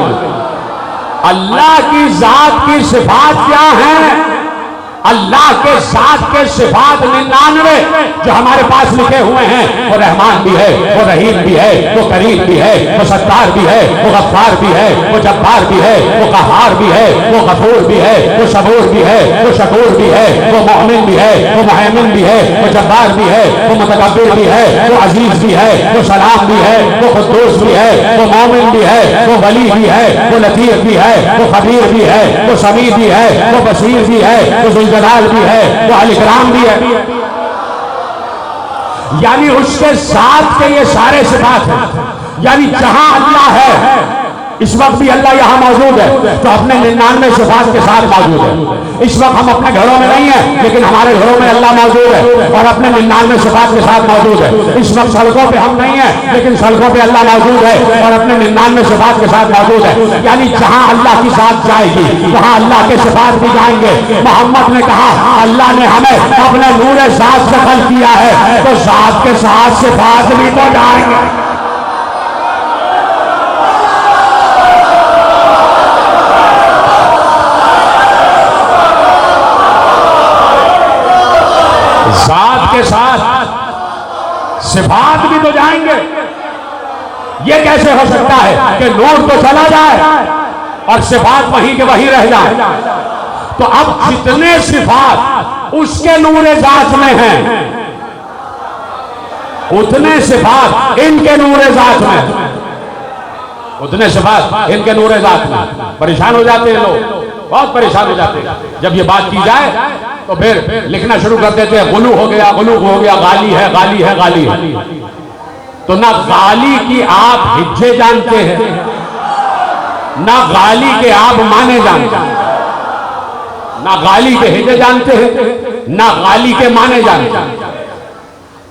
अल्लाह की ज़ात की सिफात क्या है? अल्लाह के साथ के सिफात 99 जो हमारे पास लिखे हुए हैं, वो रहमान भी है, वो रहीम भी है, वो करीम भी है, वो सत्तार भी है, वो गफ्फार भी है, वो जब्बार भी है, वो कहार भी है, वो गफूर भी है, वो सबूर भी है, वो शकूर भी है, वो मोमिन भी है, वो मुहैमिन भी है, वो जब्बार भी है, वो मुतकब्बिर भी है, वो अजीज भी है, वो सलाम भी है, वो खुद्दूस भी है, वो मोमिन भी है, वो वली भी है, वो लतीफ भी है, वो खबीर भी है, वो समी भी है, वो बसीर भी है, वो जलाल भी है, वो अल-इकराम भी है। यानी उसके साथ के ये सारे सिफात हैं। यानी जहां अल्लाह है इस वक्त भी अल्लाह यहां मौजूद है तो अपने 99 सिफात के साथ मौजूद है। इस वक्त हम अपने घरों में नहीं है लेकिन हमारे घरों में अल्लाह मौजूद है और अपने 99 सिफात के साथ मौजूद है। इस वक्त सड़कों पे हम नहीं है लेकिन सड़कों पे अल्लाह मौजूद है और अपने 99 सिफात के साथ मौजूद है। यानी जहां अल्लाह की जात जाएगी वहां अल्लाह के सिफात भी जाएंगे। मोहम्मद ने कहा अल्लाह ने हमें अपने नूरे ज़ात से खल्क किया है तो ज़ात के साथ सिफात भी तो जाएंगे। ज़ात के साथ सिफात भी तो जाएंगे। ये कैसे हो सकता है कि नूर तो चला जाए और सिफात वहीं के वहीं रह जाए? तो अब जितने सिफात उसके नूर जात में हैं, उतने सिफात इनके नूर जात में, उतने सिफात इनके नूर जात में। परेशान हो जाते हैं लोग, बहुत परेशान हो जाते हैं। जब ये बात की जाए तो फिर लिखना शुरू कर देते हैं, गुलू हो गया, गुलू हो गया, गाली है, गाली है, गाली है। तो ना गाली की आप हिज्जे जानते हैं, ना गाली के आप माने जानते हैं, ना गाली के हिज्जे जानते हैं, ना गाली के माने जानते हैं।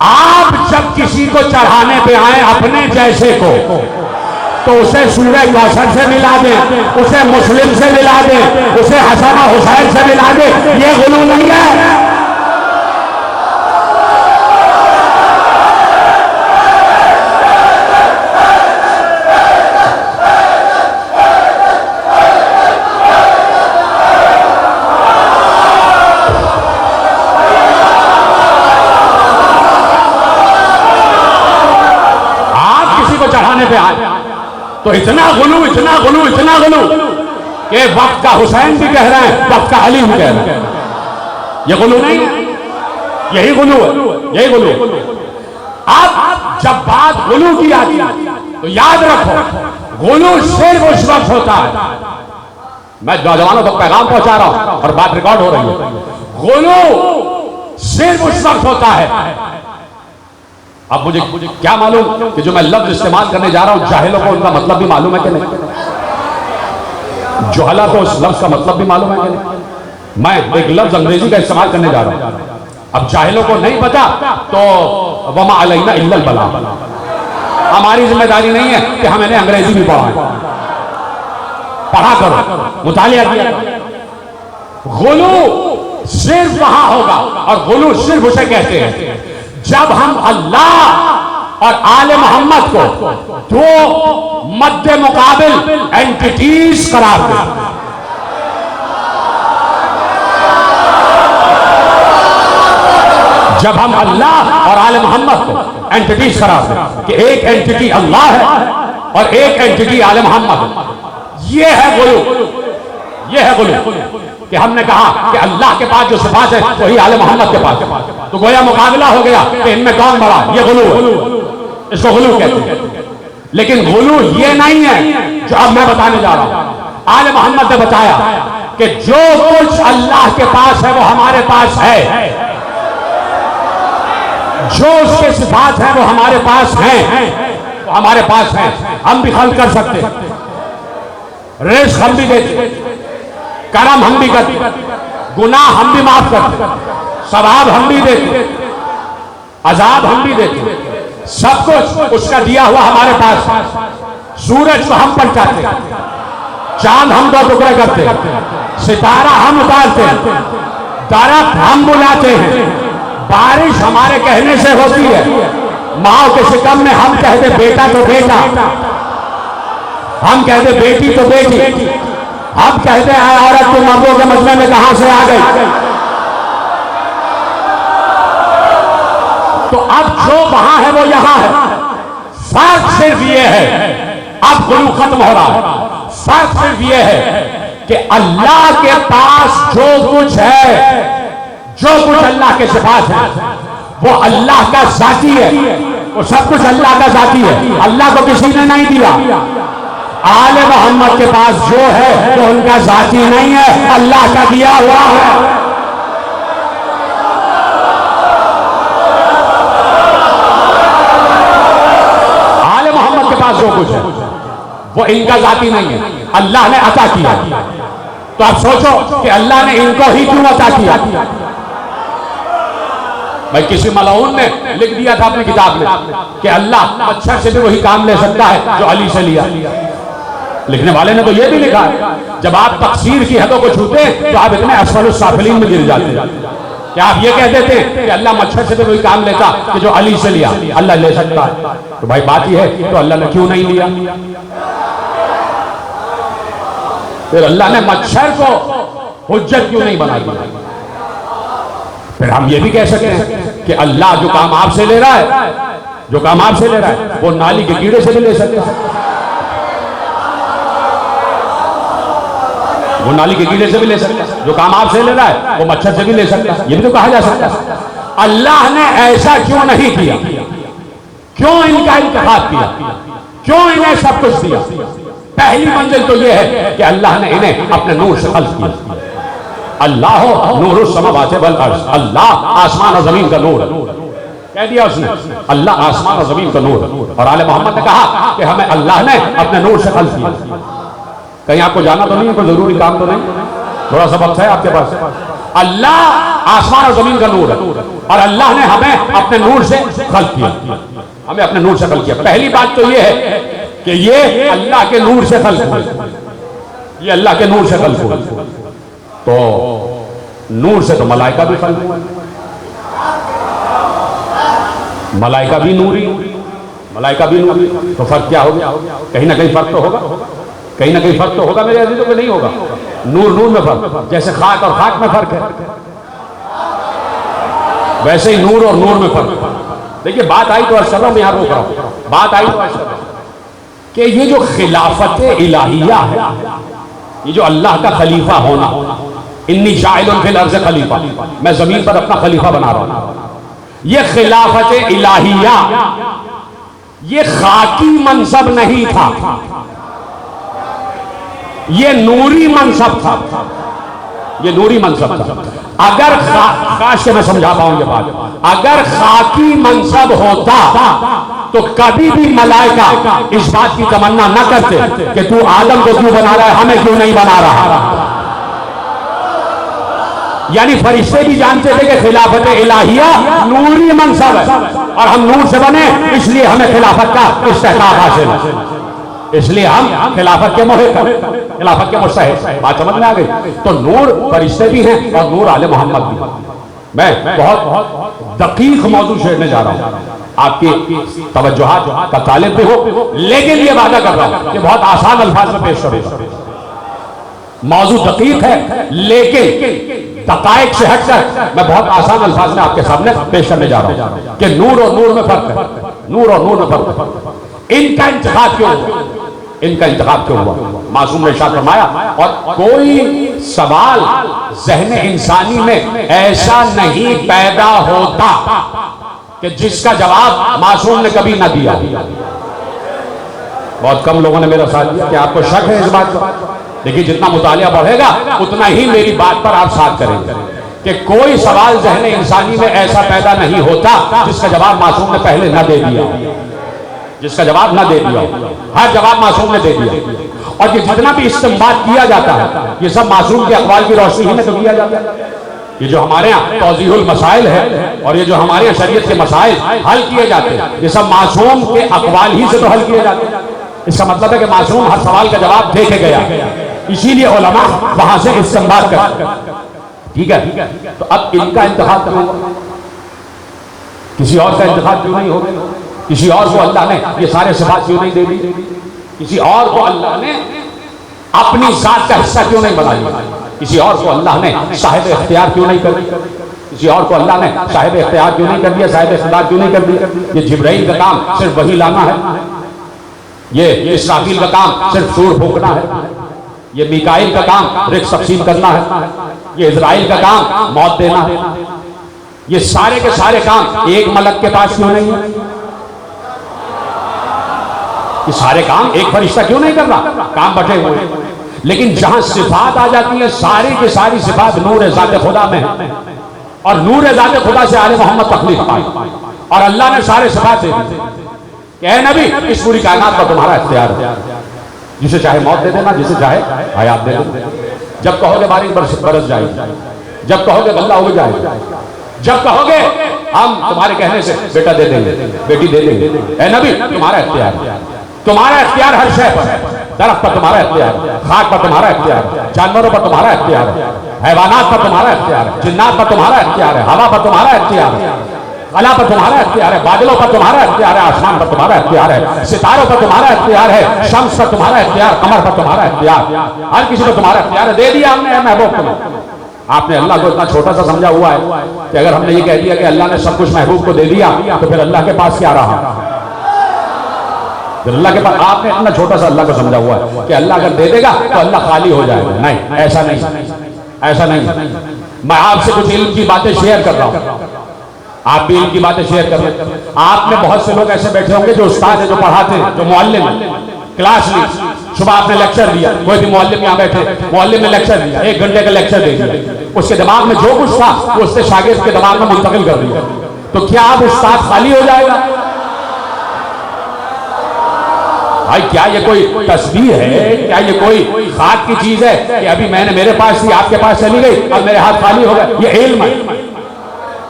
आप जब किसी को चढ़ाने पे आए अपने जैसे को, तो उसे सूरह कौसर से मिला दें, उसे मुस्लिम से मिला दें, उसे हसन हुसैन से मिला दें, ये गुलू नहीं है। आप किसी को चढ़ाने पे आए तो इतना गुलू, इतना गुलू, इतना गुलू कि वक्त का हुसैन भी कह रहे हैं, वक्त का अली भी कह रहे हैं। ये गुलू नहीं, यही गुलू है, यही गुलू है। अब जब बात गुलू की आती है तो याद रखो, गुलू सिर्फ उस वक्त होता है, मैं नौजवानों तक पैगाम पहुंचा रहा हूं और बात रिकॉर्ड हो रही है, गुलू सिर्फ उस वक्त होता है। अब मुझे क्या मालूम कि जो मैं लफ्ज इस्तेमाल करने जा रहा हूं जाहिलों को उनका मतलब भी मालूम है कि नहीं, जोहला को उस लफ्ज का मतलब भी मालूम है कि नहीं। मैं एक लफ्ज अंग्रेजी का इस्तेमाल करने जा रहा हूं, अब जाहिलों को नहीं पता तो वमा अलैना इल्लल बला, हमारी जिम्मेदारी नहीं है कि हम इन्हें अंग्रेजी भी पढ़ाएं। पढ़ा करो, मुतालिया किया करो। गुलू सिर्फ वहां होगा, और गुलू सिर्फ उसे कहते हैं जब हम अल्लाह और आले मोहम्मद को दो मद्दे मुकाबिल एंटिटीज करार दें। जब हम अल्लाह और आले मोहम्मद को एंटिटीज करार दें कि एक एंटिटी अल्लाह है और एक एंटिटी आले मोहम्मद है, ये है गुलू, ये है गुलू। कि हमने कहा कि अल्लाह के पास जो सिफात है वही आले मोहम्मद के पास, तो गोया मुकाबला हो गया कि इनमें कौन बड़ा, ये गुलू है, इसको गुलू कहते हैं। लेकिन गुलू ये नहीं है जो अब मैं बताने जा रहा हूं। आले मोहम्मद ने बताया कि जो कुछ अल्लाह के पास है वो हमारे पास है, जो उसके सिफात है वो हमारे पास हैं, वो हमारे पास हैं। हम भी खल्क कर सकते, रिज़्क़ हम भी देते, करम हम भी करते, गुनाह हम भी माफ करते, सवाब हम भी देते, अजाब हम भी देते, सब कुछ उसका दिया हुआ हमारे पास। सूरज को हम पलटाते, चांद हम दो टुकड़े करते, सितारा हम उतारते, दरख्त हम बुलाते हैं, बारिश हमारे कहने से होती है, माँ के सिकम में हम कहते बेटा तो बेटा, हम कहते बेटी तो बेटी, हम कहते हैं औरत तुम मर्दों के मजमे में कहां से आ गई। तो अब जो वहां है वो यहां है, फर्क सिर्फ ये है, अब गुलू खत्म हो रहा है, फर्क सिर्फ ये है कि अल्लाह के पास जो कुछ है, जो कुछ अल्लाह के सिफात है वो अल्लाह का जाती है, वो सब कुछ अल्लाह का जाती है, अल्लाह को किसी ने नहीं दिया। आले मोहम्मद के पास जो है वो उनका जाती नहीं है, अल्लाह का दिया हुआ है। आले मोहम्मद के पास जो कुछ है वो इनका जाती नहीं है, अल्लाह ने अता किया। तो आप सोचो कि अल्लाह ने इनको ही क्यों अता किया। भाई किसी मलाउन ने लिख दिया था अपनी किताब में कि अल्लाह मच्छर से भी वही काम ले सकता है जो अली से लिया। लिखने वाले ने तो यह भी लिखा है जब आप तकसीर की हदों को छूते तो आप इतने असफलुस साफिलीन में गिर जाते हैं। क्या आप ये कह देते कि अल्लाह मच्छर से भी वही काम लेता कि जो अली से लिया, अल्लाह ले सकता है। तो भाई बात यह है तो अल्लाह ने क्यों नहीं लिया। फिर अल्लाह ने मच्छर को हुज्जत क्यों नहीं बना दिया। फिर हम ये भी कह सकते हैं कि अल्लाह जो काम आपसे ले रहा है, जो काम आपसे ले रहा है वो नाली के कीड़े से भी ले सकता है, वो नाली के कीड़े से भी ले सकता है। जो काम आपसे ले रहा है वो मच्छर से भी ले सकता है। ये भी तो कहा जा सकता है। अल्लाह ने ऐसा क्यों नहीं किया? क्यों इनका इंतखाब किया? क्यों इन्हें सब कुछ दिया? पहली मंजिल तो यह है कि अल्लाह ने इन्हें अपने नूर से खल्क किया। अल्लाह नूरुस समावाति वल अर्ज़, अल्लाह आसमान और जमीन का नूर कह दिया उसने। अल्लाह आसमान और जमीन का नूर। और आले मोहम्मद ने कहा कि हमें अल्लाह ने अपने नूर से खल्क किया। कहीं आपको जाना तो नहीं है, कोई जरूरी काम तो नहीं, थोड़ा सा वक्त है आपके पास। अल्लाह आसमान और जमीन का नूर है और अल्लाह ने हमें अपने नूर से खल्क किया, हमें अपने नूर से खल्क किया। पहली बात तो ये है कि ये अल्लाह के नूर से खल्क हुए, ये अल्लाह के नूर से खल्क हुए। तो नूर से तो मलाइका भी खल्क हुए, मलाइका भी नूरी, मलाइका भी नूरी। तो फर्क क्या हो गया? कहीं ना कहीं फर्क तो होगा, कहीं ना कहीं फर्क तो होगा मेरे अजीजों को, नहीं होगा? नूर नूर में फर्क, जैसे खाक और खाक में फर्क है, वैसे ही नूर और नूर में फर्क। देखिए बात आई तो अर्ज में यहां रोक रहा हूं, बात आई तो अर्ज कि ये जो खिलाफत इलाहिया है, ये जो अल्लाह का खलीफा होना, इन्नी जाइलुन फिल अर्ज़ खलीफा, मैं जमीन पर अपना खलीफा बना रहा हूं, ये खिलाफत इलाहिया ये खाकी मनसब नहीं था, ये नूरी मनसब था, ये नूरी मनसब था। अगर काश मैं समझा पाऊं ये बात, अगर खाकी मनसब होता तो कभी भी मलाइका इस बात की तमन्ना न करते कि तू आदम को क्यों बना रहा है, हमें क्यों नहीं बना रहा। यानी फरिश्ते भी जानते थे कि खिलाफत इलाहिया नूरी मनसब है और हम नूर से बने, इसलिए हमें खिलाफत का इस्तेहकाक हासिल है, इसलिए हम खिलाफत के मोहित, खिलाफत के मुस्तहिक। बात समझ में आ गई? तो नूर फरिश्ते भी हैं और नूर आले मोहम्मद भी। मैं बहुत दकीक मौजू छेड़ने जा रहा हूं, आपकी तवज्जुहात का तालिब भी हो, लेकिन ये वादा कर रहा हूं कि बहुत आसान अल्फाज में पेश करूंगा। मौजू दकीक है लेकिन दकाइक से हटकर मैं बहुत आसान अल्फाज में आपके सामने पेश करने जा रहा हूं कि नूर और नूर में फर्क है, नूर और नूर में फर्क है। इनका इंतखाब क्यों हुआ? इनका इंतखाब क्यों हुआ? मासूम ने इरशाद फरमाया, और कोई सवाल ज़हन इंसानी में ऐसा नहीं पैदा होता कि जिसका जवाब मासूम ने कभी ना दिया। बहुत कम लोगों ने मेरा साथ दिया। क्या आपको शक है इस बात का? देखिए जितना मुतालिया बढ़ेगा उतना ही मेरी बात पर आप साथ करेंगे कि कोई सवाल ज़हन इंसानी में ऐसा पैदा नहीं होता जिसका जवाब मासूम ने पहले ना दे दिया, जिसका जवाब ना दे दिया। हर जवाब मासूम ने दे दिया। और ये जितना भी इस्तेमाल किया जाता है ये सब मासूम के अक़वाल की रोशनी ही में तो किया जाता है। ये जो हमारे यहाँ तौज़ीहुल मसाइल है और ये जो हमारे यहाँ शरीयत के मसाइल हल किए जाते हैं, ये सब मासूम के अक़वाल ही से तो हल किए जाते हैं। इसका मतलब है कि मासूम हर सवाल का जवाब दे के गया, इसीलिए उलमा वहां से इस्तेमाल कर। ठीक है, तो अब इनका इंतखाब क्यों होगा? किसी और का इंतखाब क्यों नहीं होगा? किसी और को अल्लाह ने ये सारे सिफात क्यों नहीं दे दी? किसी और को अल्लाह ने अपनी जात का हिस्सा क्यों नहीं बना दिया? किसी और को अल्लाह ने साहिब इख्तियार क्यों नहीं कर दिया? किसी और को अल्लाह ने साहिब इख्तियार क्यों नहीं कर दिया? साहिब इख्तियार क्यों नहीं कर दिया? ये जिब्राइल का काम सिर्फ वही लाना है, ये इसराफील का काम सिर्फ सूर फूंकना है, ये मीकाईल का काम रिज़्क़ तक़सीम करना है, ये इज़राइल का काम मौत देना है। ये सारे के सारे काम एक मलक के पास क्यों नहीं है? ये सारे काम एक फरिश्ता क्यों नहीं कर रहा? काम बटे हुए। लेकिन जहां सिफात आ जाती है, सारी की सारी सिफात नूर ज़ात खुदा में है और नूर ज़ात खुदा से आले मोहम्मद तखलीक पाई और अल्लाह ने सारे सिफात दे दी। कहे नबी इस पूरी कायनात का तुम्हारा इख्तियार है, जिसे चाहे मौत दे देना, जिसे चाहे हयात दे देना। जब कहोगे बारिश बरस जाएगी, जब कहोगे गल्ला हो जाएगा, जब कहोगे हम तुम्हारे कहने से बेटा दे देंगे, बेटी दे देंगे। ए नबी तुम्हारा इख्तियार है, तुम्हारा इख्तियार हर शय पर, दरख्त पर तुम्हारा इख्तियार है, खाक पर तुम्हारा इख्तियार है, जानवरों पर तुम्हारा इख्तियार है, हैवानात पर तुम्हारा इख्तियार है, जिन्नात पर तुम्हारा इख्तियार है, हवा पर तुम्हारा इख्तियार है, अला पर तुम्हारा इख्तियार है, बादलों पर तुम्हारा इख्तियार है, आसमान पर तुम्हारा इख्तियार है, सितारों पर तुम्हारा इख्तियार है, शम्स पर तुम्हारा इख्तियार, कमर पर तुम्हारा इख्तियार, हर किसी पर तुम्हारा इख्तियार है। दे दिया हमने महबूब को, आपने अल्लाह को इतना छोटा सा समझा हुआ है कि अगर हमने ये कह दिया कि अल्लाह ने सब कुछ महबूब को दे दिया तो फिर अल्लाह के पास क्या रहा? फिर अल्लाह के पास आपने इतना छोटा सा अल्लाह को समझा हुआ है कि अल्लाह अगर दे देगा तो अल्लाह खाली हो जाएगा। नहीं, ऐसा नहीं, ऐसा नहीं। मैं आपसे कुछ इल्म की बातें शेयर कर रहा हूं, आप भी इल्म की बातें शेयर कर रहे हैं। आप में बहुत से लोग ऐसे बैठे होंगे जो उस्ताद है, जो पढ़ाते हैं, जो मुअल्लिम है, क्लास ली, सुबह आपने लेक्चर दिया, कोई भी मुअल्लिम यहाँ बैठे, मुअल्लिम ने लेक्चर दिया, 1 घंटे का लेक्चर दे दिया, उसके दिमाग में जो कुछ था वो उससे शागिर्द के दिमाग में मुंतकिल कर दिया, तो क्या अब उस्ताद खाली हो जाएगा? भाई क्या ये कोई तस्बीह है? क्या ये कोई खाक की चीज है कि अभी मैंने मेरे पास थी, आपके पास चली गई, अब मेरे हाथ खाली हो गए? ये इल्म है।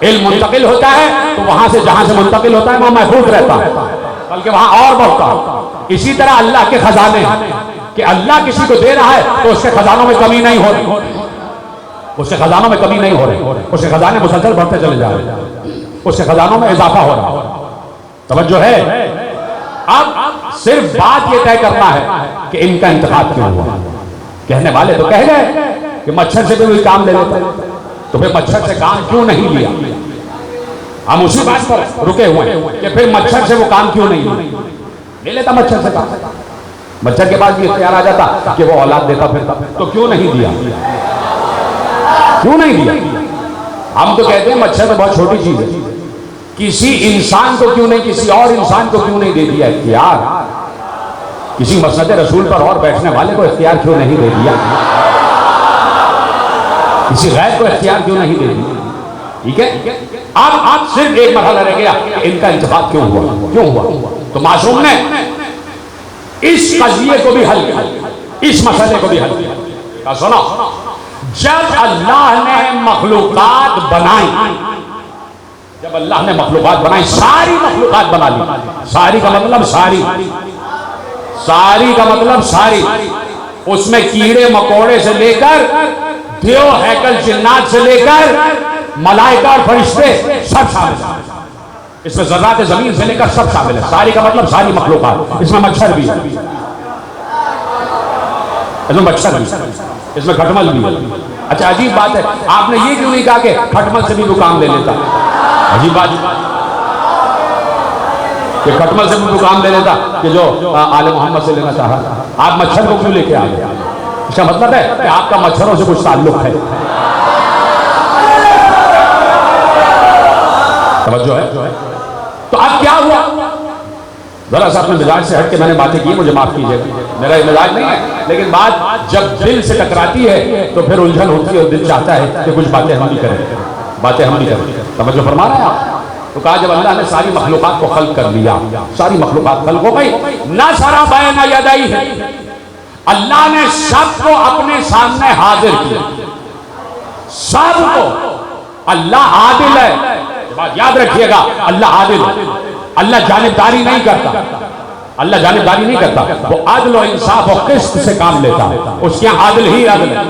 इल्म मुंतकिल होता है तो वहां से जहां से मुंतकिल होता है वहां महफूज रहता है, बल्कि वहां और बढ़ता है। इसी तरह अल्लाह के खजाने कि अल्लाह किसी को दे रहा है तो उसके खजानों में कमी नहीं हो रही, उसके खजानों में कमी नहीं हो रही, उसके खजाने मुसलसल बढ़ते चले जा रहे, उसके खजानों में इजाफा हो रहा है। तवज्जो है? अब सिर्फ बात यह तय करना है कि इनका इंतखाब क्यों हुआ। कहने वाले तो कह गए कि मच्छर से भी कोई काम ले लेता, तो फिर मच्छर से काम क्यों नहीं लिया? हम उसी बात पर रुके हुए हैं कि फिर मच्छर से वो काम क्यों नहीं लिया? ले लेता मच्छर से काम, मच्छर के पास भी इख्तियार आ जाता कि वो औलाद देता फिरता, तो क्यों नहीं दिया? क्यों नहीं दिया? हम तो कहते हैं मच्छर तो बहुत छोटी चीज है, किसी इंसान को क्यों नहीं, किसी और इंसान को क्यों नहीं दे दिया इख्तियार? किसी मसनद रसूल पर और बैठने वाले को इख्तियार क्यों नहीं दे दिया? किसी गैर को इख्तियार क्यों नहीं दे दिया? ठीक है, अब सिर्फ एक मरहला रह गया कि इनका इंतखाब क्यों हुआ, क्यों हुआ? तो मासूम ने इस कज़िये को भी हल किया, इस मसले को भी हल किया। सुनो, जब अल्लाह ने मखलूकात बनाई, जब अल्लाह ने मखलूकात बनाई, सारी मखलूकात बना ली, सारी का मतलब सारी, सारी का मतलब सारी, उसमें कीड़े मकोड़े से लेकर देव हैकल जिन्नात से लेकर मलाइका और फरिश्ते सब शामिल है, इसमें ज़र्रात ज़मीन से लेकर सब शामिल है। सारी का मतलब सारी मखलूकात, इसमें मच्छर भी है, इसमें मच्छर भी, इसमें खटमल भी है। अच्छा अजीब बात है, आपने ये क्यों नहीं कहा कि खटमल से भी वो काम ले लेता? अजीब बात कि खटमल से भी वो काम ले लेता कि जो आले मोहम्मद से लेना चाहा, आप मच्छर को क्यों लेके आ गए? इसका मतलब है कि आपका मच्छरों से कुछ ताल्लुक है। समझो है? तो अब क्या हुआ? जरा सा अपने मिजाज से हट के मैंने बातें की, मुझे माफ कीजिएगा, मेरा मिजाज नहीं है, लेकिन बात जब दिल से टकराती है तो फिर उलझन होती है और दिल चाहता है कि कुछ बातें हम भी करें, बातें हम भी करें। समझो फरमा रहे हैं आप? तो कहा जब अल्लाह ने सारी मखलूकात को खल्क कर लिया, सारी मखलूकात खल्क हो गई, ना सारा बैन यदाई है, अल्लाह ने सबको अपने सामने हाजिर किया, सबको। अल्लाह आदिल है, बात याद रखिएगा, अल्लाह आदिल है, अल्लाह जानिबदारी नहीं करता, अल्लाह जानिबदारी नहीं करता, वो आदल और इंसाफ और किस्त से काम लेता है, उसके यहाँ आदिल ही आदिल है।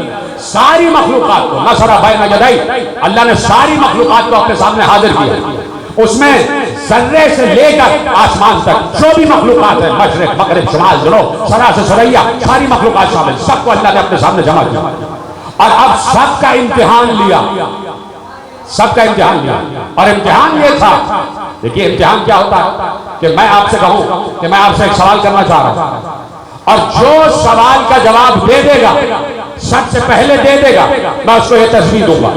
सारी मखलूकात को नसरा बैन यदाई, अल्लाह ने सारी मखलूकात को अपने सामने हाजिर किया, उसमें जर्रे से लेकर आसमान तक जो भी मखलूकात है, मशरिक मगरिब शुमाल जुनूब सरा से सरैया, सारी मखलूकात शामिल, सबको अल्लाह ने अपने सामने जमा किया और अब सबका इम्तिहान लिया, सबका इम्तिहान लिया। और इम्तिहान ये था, देखिए इम्तिहान क्या होता है कि मैं आपसे कहूं कि मैं आपसे एक सवाल करना चाह रहा हूं और जो सवाल का जवाब दे देगा, सबसे पहले दे देगा, मैं उसको ये तस्वीर दूंगा,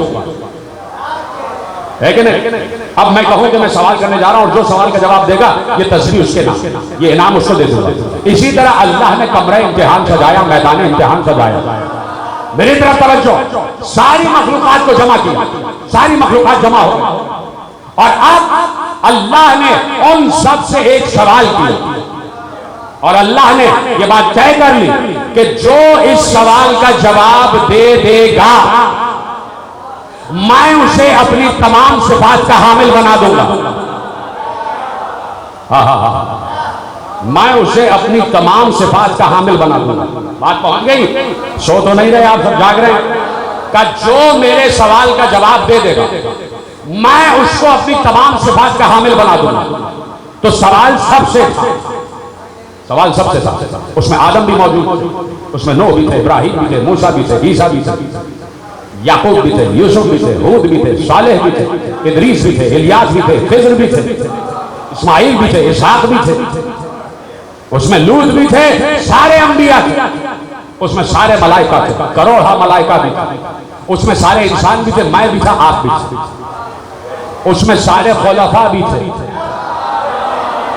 है कि नहीं? अब मैं कहूं कि मैं सवाल करने जा रहा हूं और जो सवाल का जवाब देगा ये तस्वीर उसके नाम, ये इनाम उसको दे दूंगा। इसी तरह अल्लाह ने कमरे इम्तिहान सजाया, मैदान इम्तिहान सजाया। मेरी तरफ तवज्जो, सारी मखलूकात को जमा किया, सारी मखलूकात जमा हो गई और अब अल्लाह ने उन सब से एक सवाल किया और अल्लाह ने यह बात तय कर ली कि जो इस सवाल का जवाब दे देगा मैं उसे अपनी तमाम सिफात का हामिल बना दूंगा। मैं उसे अपनी तमाम सिफात का हामिल बना दूंगा। बात पहुंच गई? सो तो नहीं रहे आप, सब जाग रहे हैं? का जो मेरे सवाल का जवाब दे देगा मैं उसको अपनी तमाम सिफात का हामिल बना दूंगा। तो सवाल सबसे था, सवाल सबसे था। उसमें आदम भी मौजूद, उसमें नूह भी थे, इब्राहिम भी थे, मूसा भी थे, ईसा भी थे, याकूब भी थे, यूसुफ भी थे, हूद भी थे, सालेह भी थे, इदरीस भी थे, इलियास भी थे, खिज़र भी थे, इस्माइल भी थे, इसहाक भी थे, उसमें लूत भी थे, सारे अंबिया थे, उसमें सारे मलाइका थे, करोड़ा मलाइका भी थे, उसमें सारे इंसान भी थे, मैं भी था, आप भी थे, उसमें सारे खुलफा भी थे,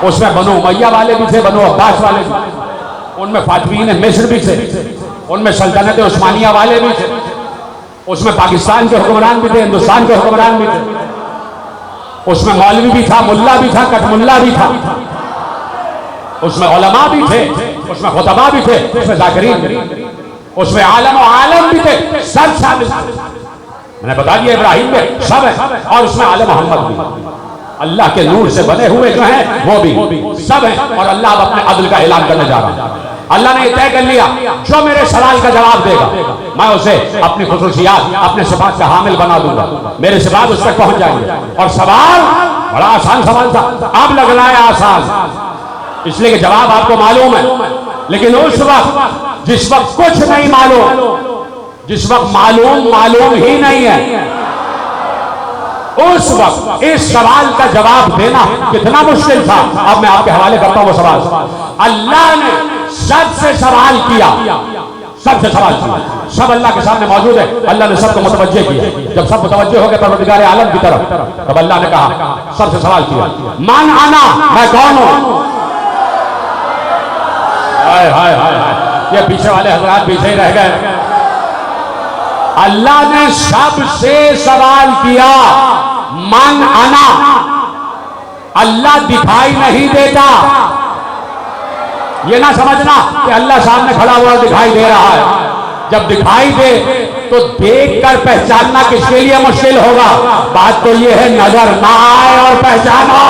उसमें बनो उमैया वाले भी थे, बनो अब्बास वाले भी थे, उनमें फातिमीन मिस्र भी थे, उनमें सल्तनत उस्मानिया वाले भी थे, उसमें पाकिस्तान के हुक्मरान भी थे, हिंदुस्तान के हुक्मरान भी थे, उसमें मौलवी भी था, मुल्ला भी था, कटमुल्ला भी था, उसमें उलमा भी थे, उसमें खुतबा भी थे, उसमें जाकिरीन भी थे, उसमें आलम और आलम भी थे, सब शामिल थे। मैंने बता दिया इब्राहिम में सब है, और उसमें आले मोहम्मद भी, अल्लाह के नूर से बने हुए जो हैं वो भी सब हैं। और अल्लाह अब अपने अदल का ऐलान करने जा रहा है। अल्लाह ने तय कर लिया, जो मेरे सवाल का जवाब देगा मैं उसे अपनी खुसूसियात, अपने सिफात का हामिल बना दूंगा, मेरे सिफात उस तक पहुंच जाएंगे। और सवाल बड़ा आसान सवाल था, अब लग रहा है आसान, इसलिए कि जवाब आपको मालूम है। लेकिन उस वक्त जिस वक्त कुछ नहीं मालूम, जिस वक्त मालूम ही नहीं है, उस वक्त इस सवाल का जवाब देना कितना मुश्किल था। अब मैं आपके हवाले करता हूं वो सवाल। अल्लाह ने सबसे सवाल किया, सबसे सवाल किया, सब अल्लाह के सामने मौजूद है। अल्लाह ने सबको मुतवज्जे किया। जब सब मुतवज्जे हो गए परवरदिगार आलम की तरफ, तब अल्लाह ने कहा, सबसे सवाल किया, मान आना, मैं कौन हूं। हाय हाय हाय हाय, ये पीछे वाले हजरात पीछे ही रह गए। अल्लाह ने सबसे सवाल किया, मान आना। अल्लाह दिखाई नहीं देता, ये ना समझना कि अल्लाह सामने खड़ा हुआ दिखाई दे रहा है। जब दिखाई दे तो देखकर पहचानना किसके लिए मुश्किल होगा। बात तो ये है, नजर ना आए और पहचानो।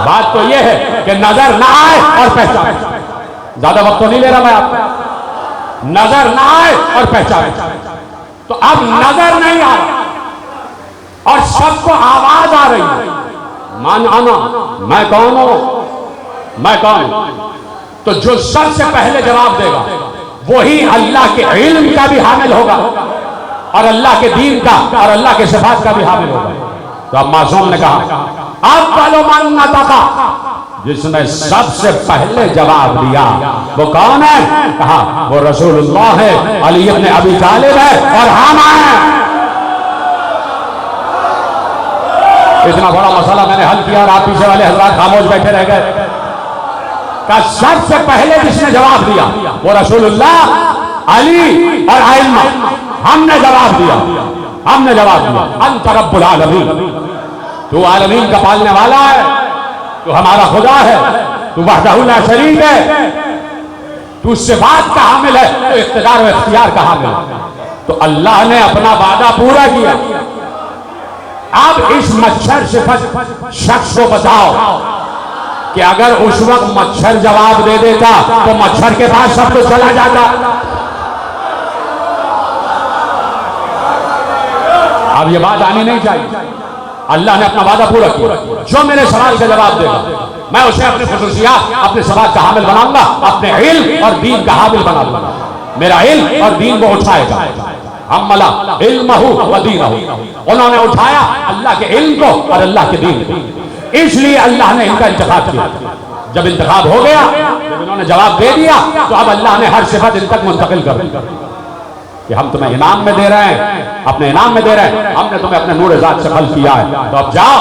बात तो ये है कि नजर ना आए और पहचानो। ज्यादा वक्त तो नहीं ले रहा मैं आपको। नजर ना आए और पहचानो। तो अब नजर नहीं आ रहा और सबको आवाज आ रही है, मान आना, मैं कौन हूं, मैं कौन हूं। तो जो सबसे पहले जवाब देगा वही अल्लाह के इल्म का भी हामिल होगा और अल्लाह के दीन का और अल्लाह के सिफात का भी हामिल होगा। तो अब मासूम ने कहा, अब वालो मन नतका, जिसने सबसे पहले जवाब दिया वो कौन है। कहा वो रसूलुल्लाह है, अली इब्न अबी तालिब है और हम हैं। इतना बड़ा मसला मैंने हल किया और आप पीछे वाले हजरात खामोश बैठे रह गए। का सबसे पहले जिसने जवाब दिया वो रसूलुल्लाह, अली और आइम्मा, हमने जवाब दिया, हमने जवाब दिया। अंत रब्बुल आलमीन, तू आलमीन का पालने वाला है, तू हमारा खुदा है, तू वहदहू ला शरीक है, तू सिफात का हामिल है, तू इख्तियार और इख्तियार का हामिल है। तो अल्लाह ने अपना वादा पूरा किया। अब इस मच्छर सिफत शख्स को बताओ कि अगर उस वक्त मच्छर जवाब दे देता तो मच्छर के पास सब कुछ चला जाता। अब ये बात आनी नहीं चाहिए। अल्लाह ने अपना वादा पूरा किया, जो मेरे सवाल का जवाब देगा मैं उसे अपने खुसूसियात, अपने सवाल का हामिल बनाऊंगा, अपने इल्म और दीन का हामिल बना दूंगा। मेरा इल्म और दीन वो उठाएगा। अम्मला इल्महु व दीनहु, उन्होंने उठाया अल्लाह के इल्म को और अल्लाह के दीन को। इसलिए अल्लाह ने इनका इंतखाब किया। जब इंतखाब हो गया, जब इन्होंने जवाब दे दिया, तो अब अल्लाह ने हर सिफत इन तक मुंतकिल कर दी कि हम तुम्हें इनाम में दे रहे हैं, अपने इनाम में दे रहे हैं, हमने तुम्हें अपने नूर ज़ात से खल्क़ किया है। तो अब जाओ,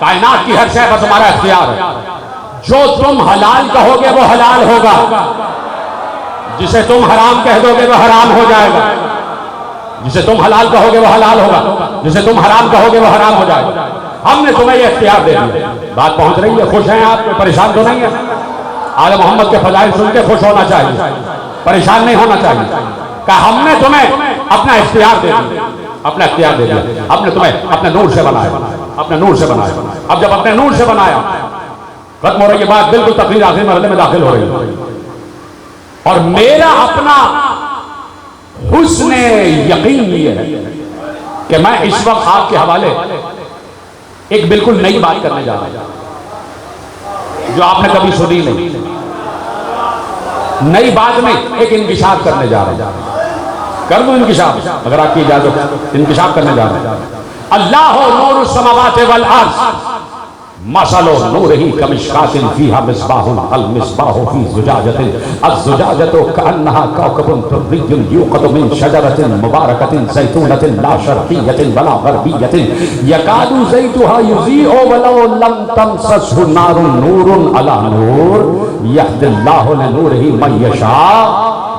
कायनात की हर शय पर तुम्हारा इख्तियार है। जो तुम हलाल कहोगे वो हलाल होगा, जिसे तुम हराम कह दोगे वो हराम हो जाएगा। जिसे तुम हलाल कहोगे वो हलाल होगा, जिसे तुम हराम कहोगे वो हराम हो जाएगा। हमने तुम्हें ये इख्तियार दे दिया। बात पहुंच रही है, खुश हैं आप, परेशान तो नहीं है। आले मोहम्मद के फजाइल सुन के खुश होना चाहिए, परेशान नहीं होना चाहिए। कहा हमने तुम्हें अपना इख्तियार दे दिया, अपना इख्तियार दे दिया, हमने तुम्हें अपने नूर से बनाया, अपने नूर से बनाया। अब जब अपने नूर से बनाया, खत्म हो रही है बात, बिल्कुल तकरीर आखिरी मरहले में दाखिल हो रही है। और मेरा अपना हुस्ने यकीन ये है कि मैं इस वक्त आपके हवाले एक बिल्कुल नई बात करने जा रहा हूं जो आपने कभी सुनी नहीं। नई बात में एक इंकिशाफ करने जा रहे हैं। कर दो इंकिशाफ, अगर आपकी इजाजत, इंकिशाफ करने जा रहे हैं। अल्लाह नूरु समावाति वल अर्ज़ मसलो नूरिही कमिश्कातिन फीहा मिस्बाहुन अल मिस्बाहु फी ज़ुजाजतिन अज़-ज़ुजाजतु कअन्नहा कौकबुन दुर्रियुन यूक़दु मिन शजरतिन मुबारकतिन ज़ैतूनतिन ला शर्क़िय्यतिन वला ग़रबिय्यतिन यकादु ज़ैतुहा युज़ीअु वलौ लम तमससहु नारुन नूरुन अला नूर यहदिल्लाहु लिनूरिही मन यशा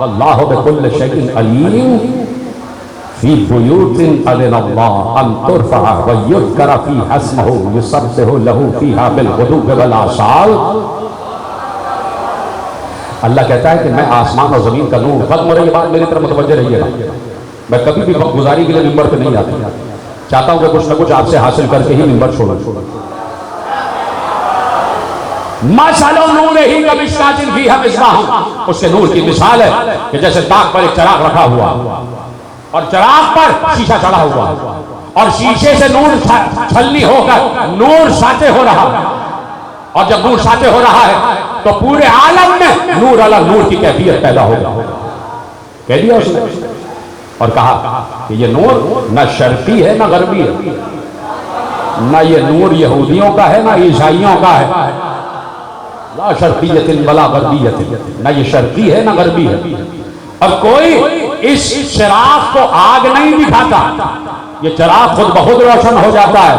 वल्लाहु बिकुल्लि शैइन अलीम फी बुयूतिन अज़िनल्लाहु अन तुरफ़अ व युज़करा फ़ीहा इस्मुहु युसब्बिहु लहू फ़ीहा बिल-ग़ुदुव्वि वल-आसाल। अल्लाह कहता है कि मैं आसमान और ज़मीन का नूर। खत्म हो रही बात, मेरी तरफ मुतवज्जह रहिएगा। मैं कभी भी वक्त गुजारी के लिए मिंबर पर नहीं आता, चाहता हूँ कि कुछ न कुछ आपसे हासिल करके ही मिंबर छोड़ो। मसलो नूरिही कमिश्कातिन फीहा मिस्बाहुन, उसके नूर की मिसाल है कि जैसे ताक पर एक चिराग रखा हुआ और चिराग पर शीशा चढ़ा हुआ और शीशे से नूर छलनी होकर नूर साते हो रहा है। और जब नूर साते हो रहा है तो पूरे आलम में नूर अला नूर की कैफियत पैदा होगा। कह दिया उसने और कहा कि ये नूर न शर्की है न गरबी है, न ये नूर यहूदियों का है न ईसाइयों का है। ला शर्कियतिन वला गरबियतिन, न ये शर्की है न गरबी है। और कोई इस चिराग को आग नहीं दिखाता, ये चिराग खुद बहुत रोशन हो जाता है।